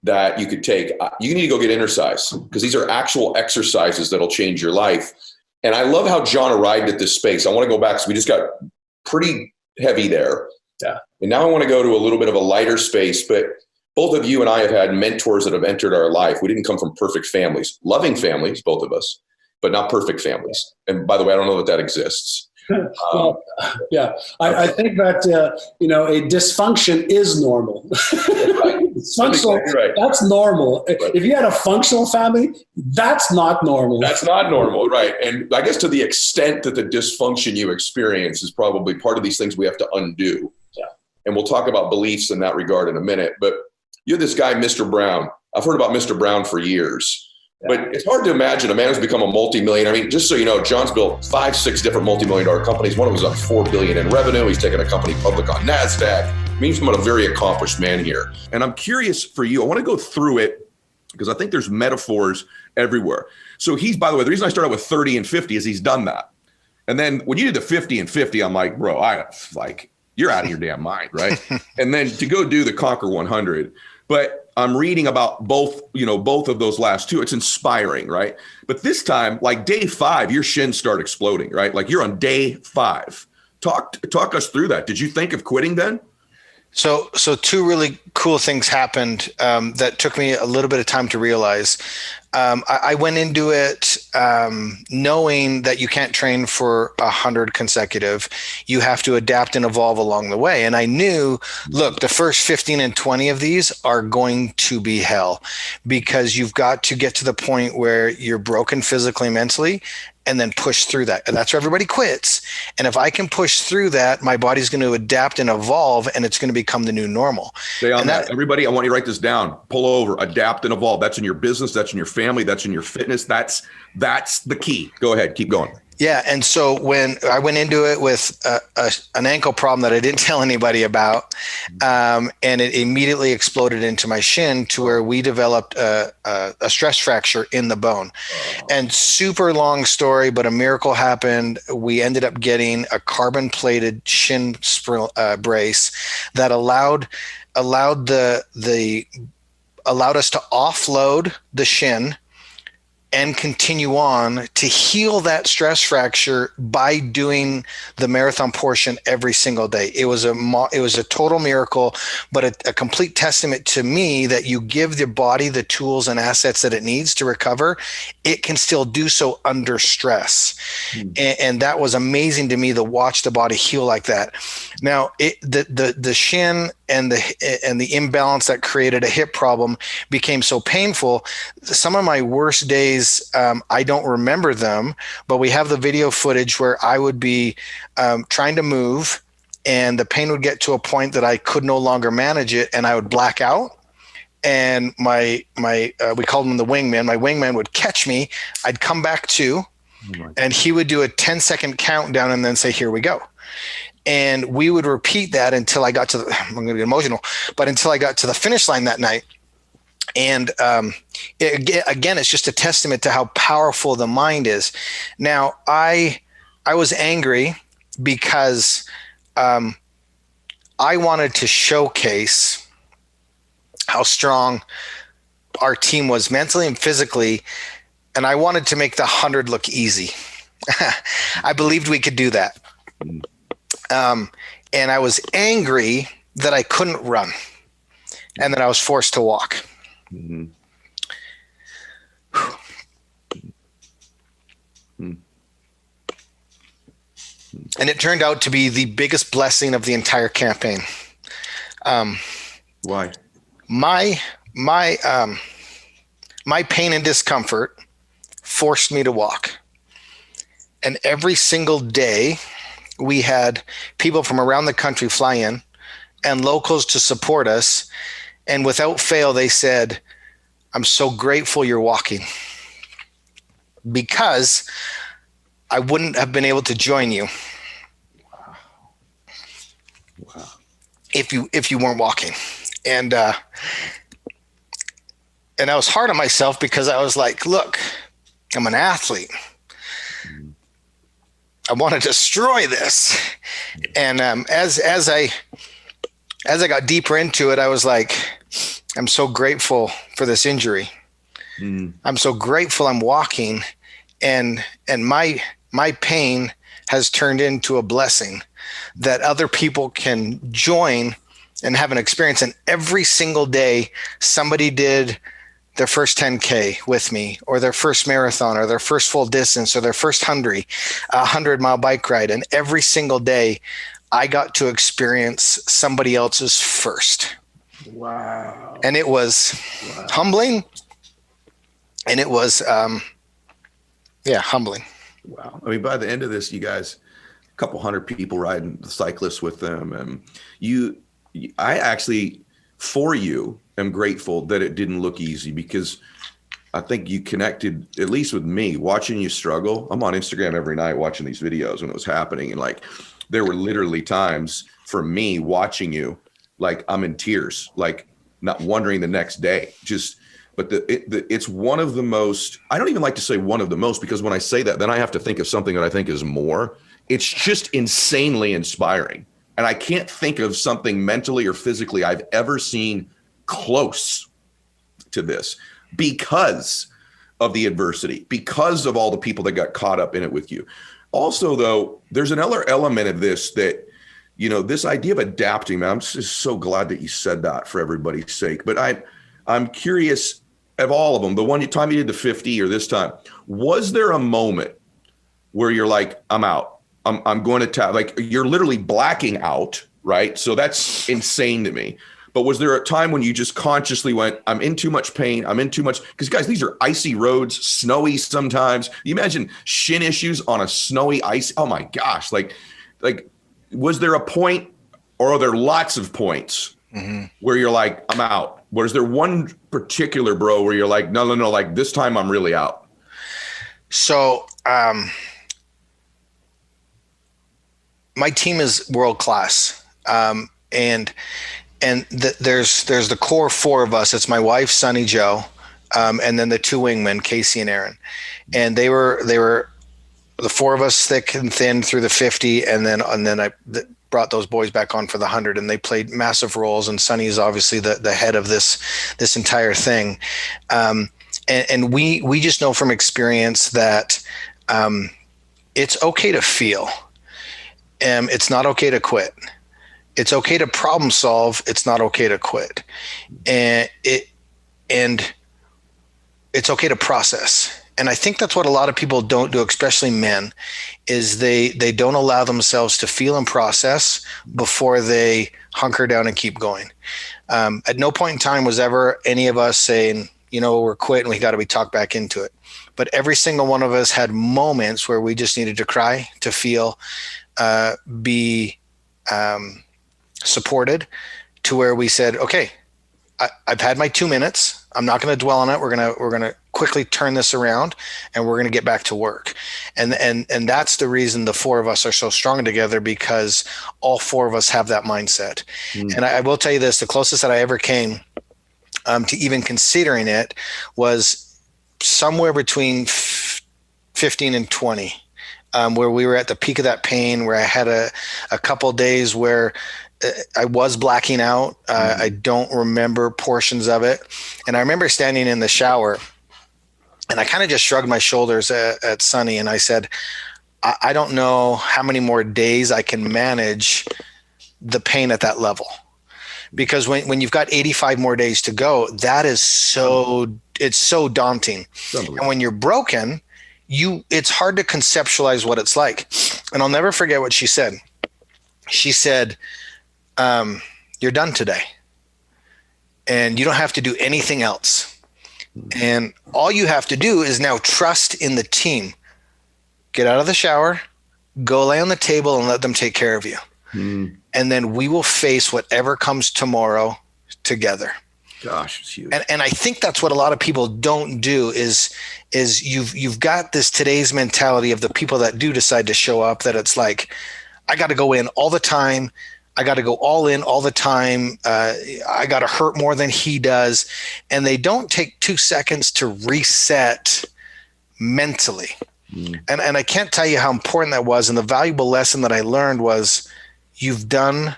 F: that you could take. You need to go get exercise because these are actual exercises that'll change your life. And I love how John arrived at this space. I want to go back because we just got pretty heavy there.
I: Yeah.
F: And now I want to go to a little bit of a lighter space, but both of you and I have had mentors that have entered our life. We didn't come from perfect families, loving families, both of us, but not perfect families. And by the way, I don't know that exists.
I: Well, yeah, I think that, a dysfunction is normal. Functional,
F: right.
I: That's normal. Right. If you had a functional family, that's not normal.
F: That's not normal, right? And I guess to the extent that the dysfunction you experience is probably part of these things we have to undo.
I: Yeah.
F: And we'll talk about beliefs in that regard in a minute. But you're this guy, Mr. Brown. I've heard about Mr. Brown for years. Yeah. But it's hard to imagine a man who's become a multi-millionaire. I mean, just so you know, John's built 5-6 different multi-million-dollar companies. One of them was up $4 billion in revenue. He's taken a company public on NASDAQ. I mean, he's a very accomplished man here. And I'm curious for you. I want to go through it because I think there's metaphors everywhere. So by the way, the reason I started with 30 and 50 is he's done that. And then when you did the 50 and 50, I'm like, bro, you're out of your damn mind, right? And then to go do the Conquer 100. But I'm reading about both of those last two. It's inspiring, right? But this time, like day 5, your shins start exploding, right? Like you're on day 5. Talk us through that. Did you think of quitting then?
J: So two really cool things happened that took me a little bit of time to realize. I went into it knowing that you can't train for 100 consecutive. You have to adapt and evolve along the way. And I knew, look, the first 15 and 20 of these are going to be hell because you've got to get to the point where you're broken physically, mentally, and then push through that. And that's where everybody quits. And if I can push through that, my body's going to adapt and evolve, and it's going to become the new normal.
F: Stay on that. Everybody, I want you to write this down. Pull over, adapt and evolve. That's in your business. That's in your family. That's in your fitness. That's the key. Go ahead. Keep going.
J: Yeah. And so when I went into it with an ankle problem that I didn't tell anybody about, and it immediately exploded into my shin to where we developed a stress fracture in the bone. And super long story, but a miracle happened. We ended up getting a carbon plated shin brace that allowed us to offload the shin and continue on to heal that stress fracture by doing the marathon portion every single day. It was a total miracle, but a complete testament to me that you give the body the tools and assets that it needs to recover. It can still do so under stress. And that was amazing to me to watch the body heal like that. Now, the shin and the imbalance that created a hip problem became so painful. Some of my worst days, I don't remember them, but we have the video footage where I would be trying to move and the pain would get to a point that I could no longer manage it and I would black out. And my we called him the wingman. My wingman would catch me. I'd come back to, and he would do a 10-second countdown and then say, "Here we go." And we would repeat that until I got to I'm going to get emotional, but until I got to the finish line that night. And again, it's just a testament to how powerful the mind is. Now, I was angry because I wanted to showcase how strong our team was mentally and physically, and I wanted to make the 100 look easy. I believed we could do that. And I was angry that I couldn't run and that I was forced to walk. Mm-hmm. And it turned out to be the biggest blessing of the entire campaign.
F: Why?
J: My pain and discomfort forced me to walk. And every single day we had people from around the country fly in and locals to support us. And without fail, they said, I'm so grateful you're walking, because I wouldn't have been able to join you if you weren't walking. And I was hard on myself because I was like, look, I'm an athlete. I want to destroy this. And as I got deeper into it, I was like, I'm so grateful for this injury. I'm so grateful I'm walking, and my pain has turned into a blessing that other people can join and have an experience. And every single day somebody did their first 10K with me, or their first marathon, or their first full distance, or their first 100-mile bike ride. And every single day I got to experience somebody else's first.
I: Wow.
J: And it was humbling. And it was, humbling.
A: Wow. I mean, by the end of this, you guys, a couple hundred people riding the cyclists with them. And I actually, for you, am grateful that it didn't look easy, because I think you connected, at least with me, watching you struggle. I'm on Instagram every night watching these videos when it was happening. And like, there were literally times for me watching you, like I'm in tears, like not wondering the next day, but it's one of the most, I don't even like to say one of the most, because when I say that, then I have to think of something that I think is more. It's just insanely inspiring. And I can't think of something mentally or physically I've ever seen close to this, because of the adversity, because of all the people that got caught up in it with you. Also, though, there's another element of this that, this idea of adapting, man, I'm just so glad that you said that for everybody's sake. But I'm curious, of all of them, the one time you did the 50 or this time, was there a moment where you're like, I'm out, I'm going to like you're literally blacking out, right? So that's insane to me. But was there a time when you just consciously went, I'm in too much pain, I'm in too much, because guys, these are icy roads, snowy sometimes. You imagine shin issues on a snowy ice. Oh my gosh. Like, was there a point, or are there lots of points where you're like, I'm out? Was there one particular, bro, where you're like, no, like this time I'm really out? So, my team is world class. And there's the core four of us. It's my wife, Sunny Joe, and then the two wingmen, Casey and Aaron. And they were the four of us, thick and thin, through the 50, and then I brought those boys back on for the 100, and they played massive roles. And Sunny is obviously the head of this entire thing. And we just know from experience that it's okay to feel. It's not okay to quit. It's okay to problem solve. It's not okay to quit. And it's okay to process. And I think that's what a lot of people don't do, especially men, is they don't allow themselves to feel and process before they hunker down and keep going. At no point in time was ever any of us saying, we're quitting, we got to be talked back into it. But every single one of us had moments where we just needed to cry, to feel, be supported, to where we said, okay, I've had my 2 minutes. I'm not going to dwell on it. We're going to quickly turn this around, and we're going to get back to work. And that's the reason the four of us are so strong together, because all four of us have that mindset. And I will tell you this, the closest that I ever came to even considering it was somewhere between 15 and 20, where we were at the peak of that pain, where I had a couple of days where I was blacking out. I don't remember portions of it. And I remember standing in the shower, and I kind of just shrugged my shoulders at Sunny, and I said, I don't know how many more days I can manage the pain at that level. Because when you've got 85 more days to go, that is it's so daunting. And when you're broken, it's hard to conceptualize what it's like. And I'll never forget what she said. She said, you're done today, and you don't have to do anything else. And all you have to do is now trust in the team
J: get out of the shower, go lay on the table and let them take care of you. And then we will face whatever comes tomorrow together.
A: Gosh, it's huge.
J: And I think that's what a lot of people don't do is you've got this today's mentality of the people that do decide to show up, that it's like, I got to go in all the time. I got to go all in all the time. I got to hurt more than he does. And they don't take 2 seconds to reset mentally. And I can't tell you how important that was. And the valuable lesson that I learned was, you've done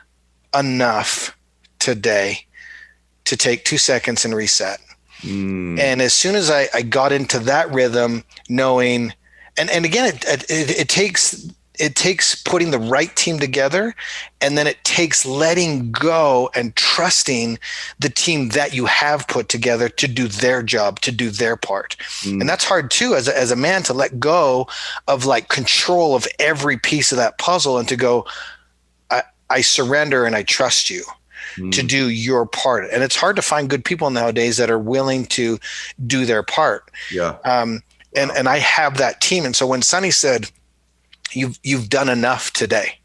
J: enough today to take 2 seconds and reset. And as soon as I got into that rhythm, knowing, and again, it takes putting the right team together, and then it takes letting go and trusting the team that you have put together to do their job, to do their part. And that's hard too, as a man, to let go of like control of every piece of that puzzle and to go, I surrender and I trust you to do your part. And it's hard to find good people nowadays that are willing to do their part.
A: Yeah.
J: And I have that team. And so when Sonny said, you've done enough today.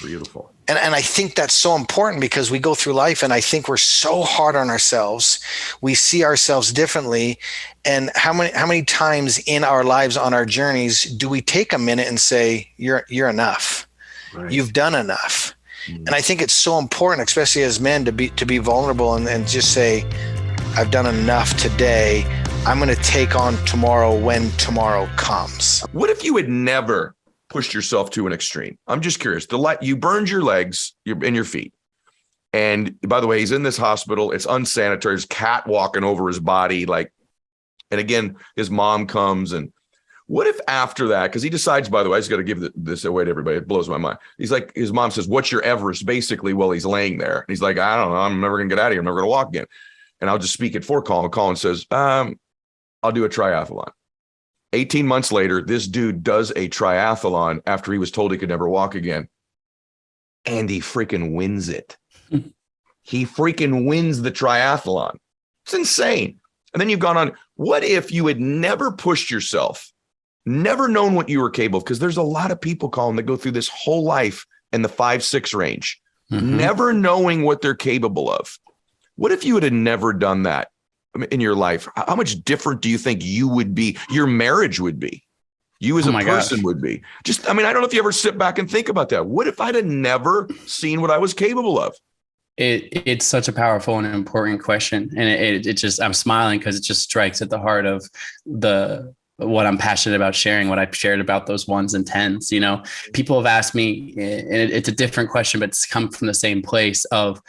A: Beautiful.
J: And I think that's so important, because we go through life and I think we're so hard on ourselves. We see ourselves differently. And how many times in our lives, on our journeys, do we take a minute and say, you're enough. Right. You've done enough. And I think it's so important, especially as men, to be vulnerable and just say, I've done enough today. I'm going to take on tomorrow when tomorrow comes.
A: What if you had never pushed yourself to an extreme? I'm just curious. You burned your legs and your feet. And by the way, he's in this hospital. It's unsanitary. There's cat walking over his body. And again, his mom comes, and what if after that, because he decides, by the way, I just got to give this away to everybody. It blows my mind. He's like, his mom says, what's your Everest? Basically, while he's laying there. And he's like, I don't know. I'm never going to get out of here. I'm never going to walk again. And I'll just speak it for Colin. Colin says, I'll do a triathlon. 18 months later, this dude does a triathlon after he was told he could never walk again. And he freaking wins it. He freaking wins the triathlon. It's insane. And then you've gone on. What if you had never pushed yourself, never known what you were capable of? Because there's a lot of people, Colin, that go through this whole life in the 5-6 range, never knowing what they're capable of. What if you had never done that in your life? How much different do you think you would be? Your marriage would be. You as a person would be. I don't know if you ever sit back and think about that. What if I'd have never seen what I was capable of?
E: It's such a powerful and important question. And it just, I'm smiling because it just strikes at the heart of what I'm passionate about sharing, what I've shared about those 1s and 10s. You know, people have asked me, and it's a different question, but it's come from the same place of,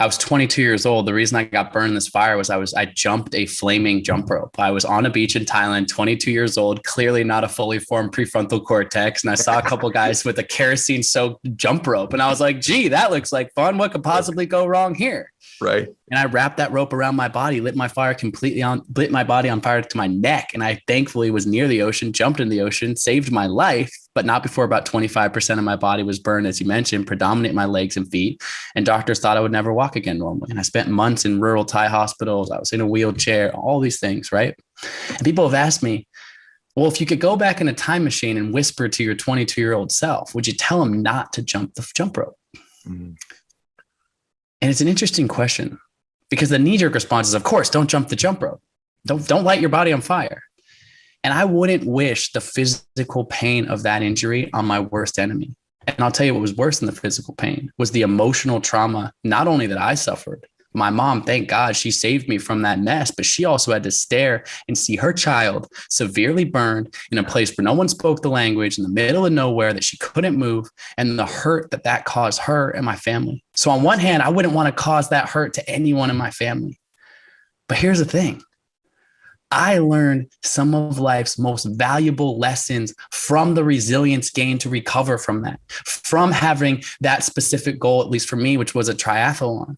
E: I was 22 years old. The reason I got burned in this fire was I jumped a flaming jump rope. I was on a beach in Thailand, 22 years old, clearly not a fully formed prefrontal cortex. And I saw a couple guys with a kerosene soaked jump rope. And I was like, gee, that looks like fun. What could possibly go wrong here?
A: Right.
E: And I wrapped that rope around my body, lit my body on fire to my neck. And I thankfully was near the ocean, jumped in the ocean, saved my life, but not before about 25% of my body was burned, as you mentioned, predominant my legs and feet. And doctors thought I would never walk again normally. And I spent months in rural Thai hospitals. I was in a wheelchair, all these things, right? And people have asked me, well, if you could go back in a time machine and whisper to your 22-year-old self, would you tell him not to jump the jump rope? Mm-hmm. And it's an interesting question, because the knee-jerk response is, of course, don't jump the jump rope. Don't light your body on fire. And I wouldn't wish the physical pain of that injury on my worst enemy. And I'll tell you what was worse than the physical pain was the emotional trauma, not only that I suffered. My mom, thank God, she saved me from that mess, but she also had to stare and see her child severely burned in a place where no one spoke the language, in the middle of nowhere, that she couldn't move, and the hurt that caused her and my family. So on one hand, I wouldn't want to cause that hurt to anyone in my family. But here's the thing. I learned some of life's most valuable lessons from the resilience gained to recover from that, from having that specific goal, at least for me, which was a triathlon.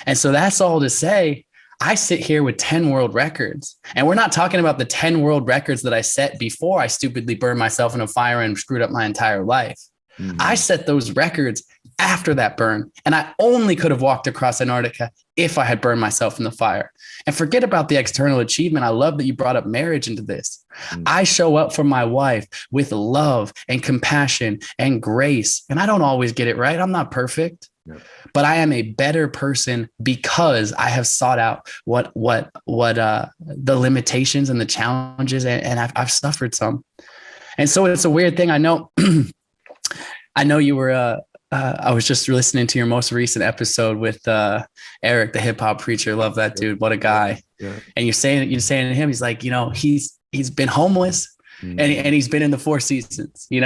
E: And so that's all to say, I sit here with 10 world records, and we're not talking about the 10 world records that I set before I stupidly burned myself in a fire and screwed up my entire life. Mm-hmm. I set those records after that burn. And I only could have walked across Antarctica if I had burned myself in the fire. And forget about the external achievement. I love that you brought up marriage into this. I show up for my wife with love and compassion and grace. And I don't always get it right. I'm not perfect. But I am a better person because I have sought out what the limitations and the challenges, and I've suffered some. And so it's a weird thing. I know, I know you were. I was just listening to your most recent episode with Eric, the hip hop preacher. Love that dude. What a guy. Yeah. And you're saying to him, he's like, he's been homeless. And he's been in the Four Seasons, he's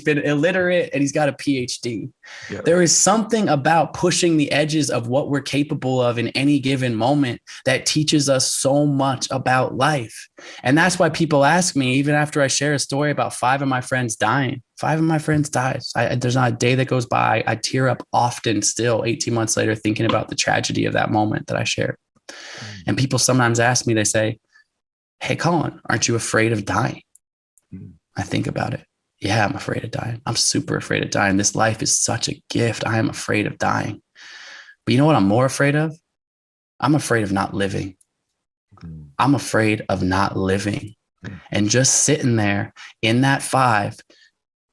E: been illiterate and he's got a PhD. Yeah. There is something about pushing the edges of what we're capable of in any given moment that teaches us so much about life. And that's why people ask me, even after I share a story about 5 of my friends dying, 5 of my friends died. There's not a day that goes by. I tear up often still 18 months later, thinking about the tragedy of that moment that I shared. And people sometimes ask me, they say, "Hey, Colin, aren't you afraid of dying?" I think about it. Yeah, I'm afraid of dying. I'm super afraid of dying. This life is such a gift. I am afraid of dying. But you know what I'm more afraid of? I'm afraid of not living. I'm afraid of not living. And just sitting there in that 5,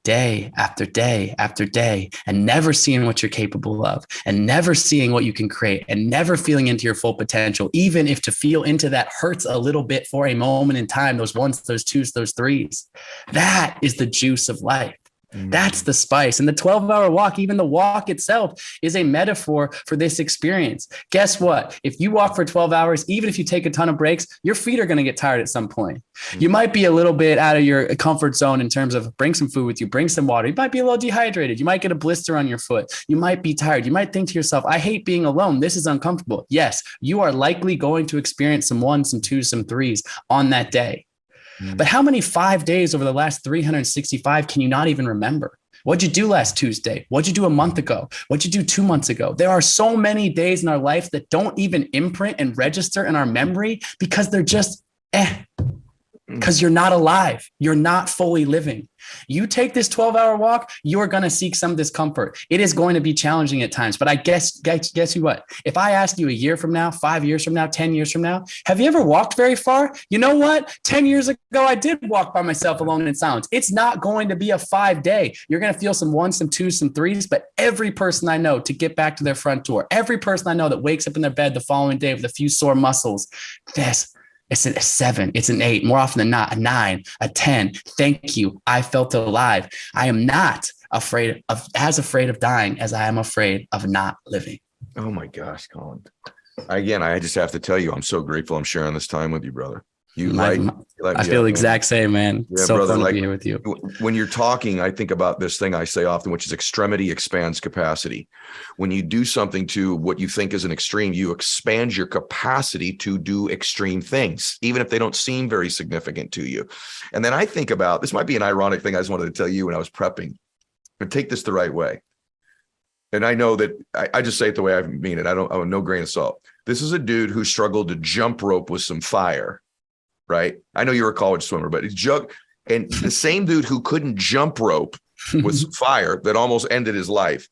E: day after day after day, and never seeing what you're capable of, and never seeing what you can create, and never feeling into your full potential, even if to feel into that hurts a little bit for a moment in time, those 1s, those 2s, those 3s. That is the juice of life. That's the spice. And the 12-hour walk, even the walk itself, is a metaphor for this experience. Guess what? If you walk for 12 hours, even if you take a ton of breaks, your feet are going to get tired at some point. You might be a little bit out of your comfort zone in terms of bring some food with you, bring some water. You might be a little dehydrated. You might get a blister on your foot. You might be tired. You might think to yourself, I hate being alone. This is uncomfortable. Yes, you are likely going to experience some 1s, some 2s, some 3s on that day. But how many 5 days over the last 365 can you not even remember? What'd you do last Tuesday? What'd you do a month ago? What'd you do 2 months ago? There are so many days in our life that don't even imprint and register in our memory because they're just because you're not alive. You're not fully living. You take this 12-hour walk, you are going to seek some discomfort. It is going to be challenging at times, but I guess you what? If I asked you a year from now, 5 years from now, 10 years from now, have you ever walked very far? You know what? 10 years ago, I did walk by myself alone in silence. It's not going to be a 5-day. You're going to feel some 1s, some 2s, some 3s, but every person I know to get back to their front door, every person I know that wakes up in their bed the following day with a few sore muscles, it's a 7, it's an 8, more often than not, a 9, a 10. Thank you. I felt alive. I am not afraid of dying as I am afraid of not living.
A: Oh my gosh, Colin. Again, I just have to tell you, I'm so grateful I'm sharing this time with you, brother.
E: I feel the exact same, man.
A: Yeah,
E: so
A: brother,
E: fun to be here with you.
A: When you're talking, I think about this thing I say often, which is extremity expands capacity. When you do something to what you think is an extreme, you expand your capacity to do extreme things, even if they don't seem very significant to you. And then I think about, this might be an ironic thing I just wanted to tell you when I was prepping, but take this the right way. And I know that I just say it the way I mean it. I have no grain of salt. This is a dude who struggled to jump rope with some fire. Right. I know you're a college swimmer, but it's and the same dude who couldn't jump rope with fire that almost ended his life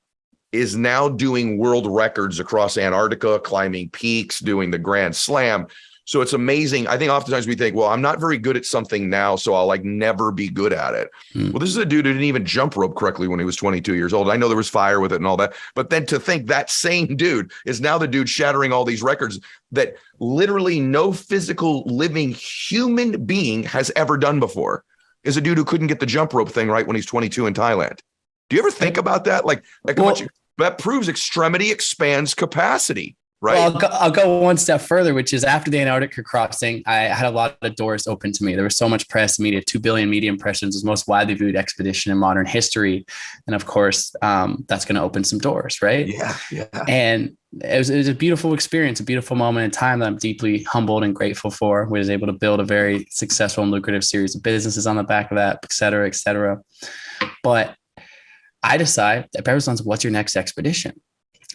A: is now doing world records across Antarctica, climbing peaks, doing the Grand Slam. So it's amazing. I think oftentimes we think, well, I'm not very good at something now, so I'll never be good at it. Well, this is a dude who didn't even jump rope correctly when he was 22 years old. I know there was fire with it and all that, but then to think that same dude is now the dude shattering all these records that literally no physical living human being has ever done before is a dude who couldn't get the jump rope thing right when he's 22 in Thailand. Do you ever think about that? That proves extremity expands capacity. Right.
E: Well, I'll go one step further, which is after the Antarctica crossing, I had a lot of doors open to me. There was so much press, media, 2 billion media impressions, was most widely viewed expedition in modern history. And of course, that's going to open some doors, right?
A: Yeah.
E: And it was a beautiful experience, a beautiful moment in time that I'm deeply humbled and grateful for. We was able to build a very successful and lucrative series of businesses on the back of that, et cetera, et cetera. But I decide that everyone's, what's your next expedition?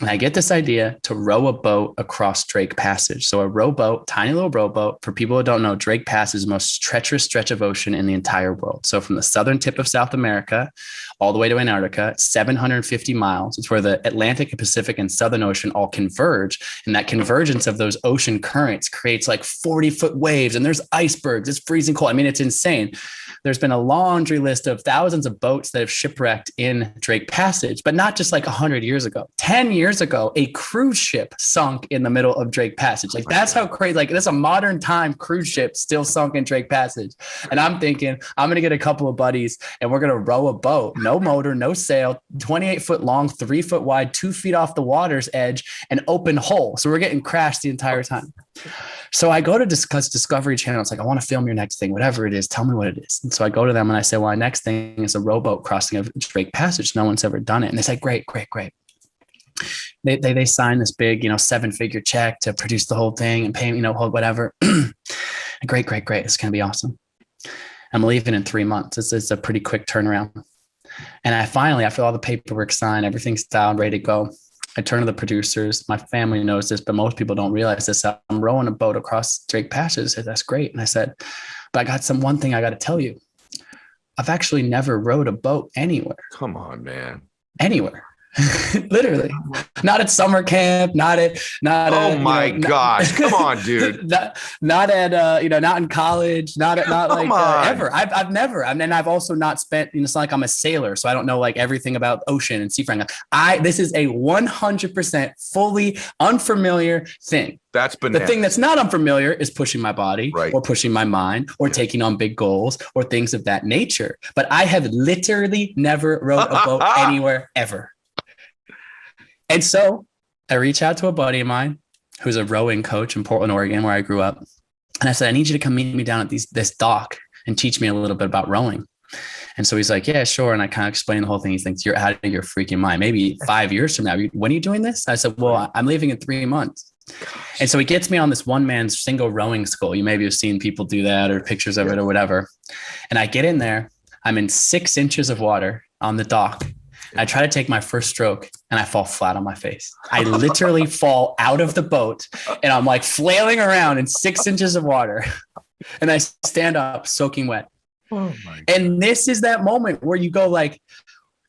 E: And I get this idea to row a boat across Drake Passage. So a rowboat, tiny little rowboat. For people who don't know, Drake Passage is the most treacherous stretch of ocean in the entire world. So from the southern tip of South America all the way to Antarctica, 750 miles. It's where the Atlantic and Pacific and Southern Ocean all converge. And that convergence of those ocean currents creates like 40-foot waves, and there's icebergs. It's freezing cold. I mean, it's insane. There's been a laundry list of thousands of boats that have shipwrecked in Drake Passage, but not just like 100 years ago. 10 years ago, a cruise ship sunk in the middle of Drake Passage. Like, that's how crazy, like, that's a modern time cruise ship still sunk in Drake Passage. And I'm thinking, I'm going to get a couple of buddies and we're going to row a boat, no motor, no sail, 28-foot long, 3-foot wide, 2 feet off the water's edge, an open hole. So we're getting crashed the entire time. So I go to discuss Discovery Channel. It's like, I want to film your next thing, whatever it is. Tell me what it is. And so I go to them and I say, well, our next thing is a rowboat crossing of Drake Passage. No one's ever done it. And they say, great. They sign this big, 7-figure check to produce the whole thing and pay, whatever. Great. It's going to be awesome. I'm leaving in 3 months. It's a pretty quick turnaround. And I finally, after all the paperwork signed, everything's down, ready to go, I turn to the producers. My family knows this, but most people don't realize this. I'm rowing a boat across Drake Passage. I said, that's great. And I said, but I got one thing I got to tell you. I've actually never rowed a boat anywhere.
A: Come on, man.
E: Anywhere. Literally. Not at summer camp, not
A: oh my gosh. Come on, dude.
E: not at not in college, not like ever. I've never. And I've also not spent, it's not like I'm a sailor, so I don't know like everything about ocean and seafaring. This is a 100% fully unfamiliar thing.
A: That's bananas.
E: The thing that's not unfamiliar is pushing my body, or pushing my mind, or taking on big goals or things of that nature. But I have literally never rowed a boat anywhere ever. And so I reach out to a buddy of mine who's a rowing coach in Portland, Oregon, where I grew up. And I said, I need you to come meet me down at this dock and teach me a little bit about rowing. And so he's like, yeah, sure. And I kind of explained the whole thing. He thinks, you're out of your freaking mind. Maybe 5 years from now, when are you doing this? I said, well, I'm leaving in 3 months. Gosh. And so he gets me on this one-man single rowing school. You maybe have seen people do that or pictures of it or whatever. And I get in there. I'm in 6 inches of water on the dock. I try to take my first stroke and I fall flat on my face. I literally fall out of the boat and I'm like flailing around in 6 inches of water. And I stand up soaking wet. Oh my God. And this is that moment where you go like,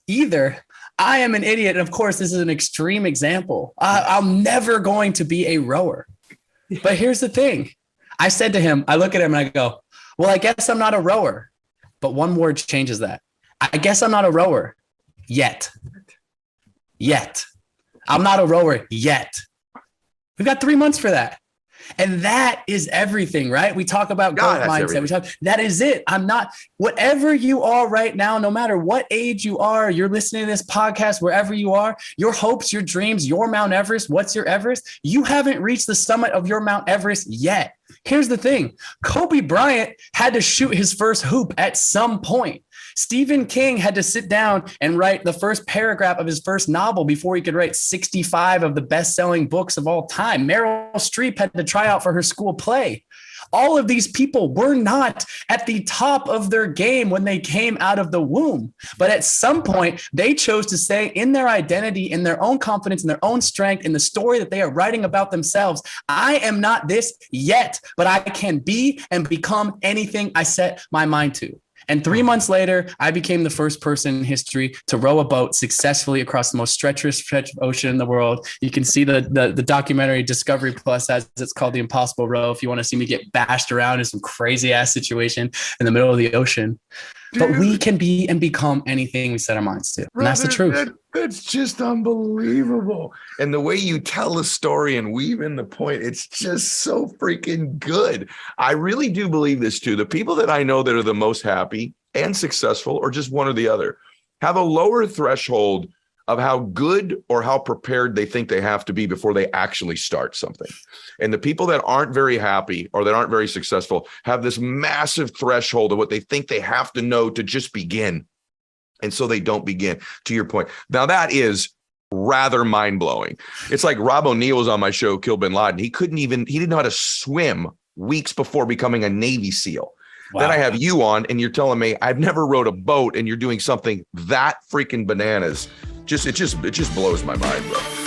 E: either I am an idiot. And of course, this is an extreme example. I'm never going to be a rower. But here's the thing. I said to him, I look at him and I go, well, I guess I'm not a rower. But one word changes that. I guess I'm not a rower. Yet. I'm not a rower yet. We've got 3 months for that. And that is everything, right? We talk about growth mindset. That is it. I'm not, whatever you are right now, no matter what age you are, you're listening to this podcast, wherever you are, your hopes, your dreams, your Mount Everest, what's your Everest? You haven't reached the summit of your Mount Everest yet. Here's the thing. Kobe Bryant had to shoot his first hoop at some point. Stephen King had to sit down and write the first paragraph of his first novel before he could write 65 of the best-selling books of all time. Meryl Streep had to try out for her school play. All of these people were not at the top of their game when they came out of the womb. But at some point, they chose to say in their identity, in their own confidence, in their own strength, in the story that they are writing about themselves, I am not this yet, but I can be and become anything I set my mind to. And 3 months later, I became the first person in history to row a boat successfully across the most treacherous stretch of ocean in the world. You can see the documentary Discovery Plus, as it's called, The Impossible Row, if you want to see me get bashed around in some crazy ass situation in the middle of the ocean. But we can be and become anything we set our minds to. And that's the truth.
A: That's just unbelievable. And the way you tell a story and weave in the point, it's just so freaking good. I really do believe this too. The people that I know that are the most happy and successful, or just one or the other, have a lower threshold of how good or how prepared they think they have to be before they actually start something. And the people that aren't very happy or that aren't very successful have this massive threshold of what they think they have to know to just begin. And so they don't begin, to your point. Now that is rather mind-blowing. It's like Rob O'Neill was on my show, Kill Bin Laden. He didn't know how to swim weeks before becoming a Navy SEAL. Wow. Then I have you on and you're telling me I've never rowed a boat and you're doing something that freaking bananas. It just blows my mind, bro.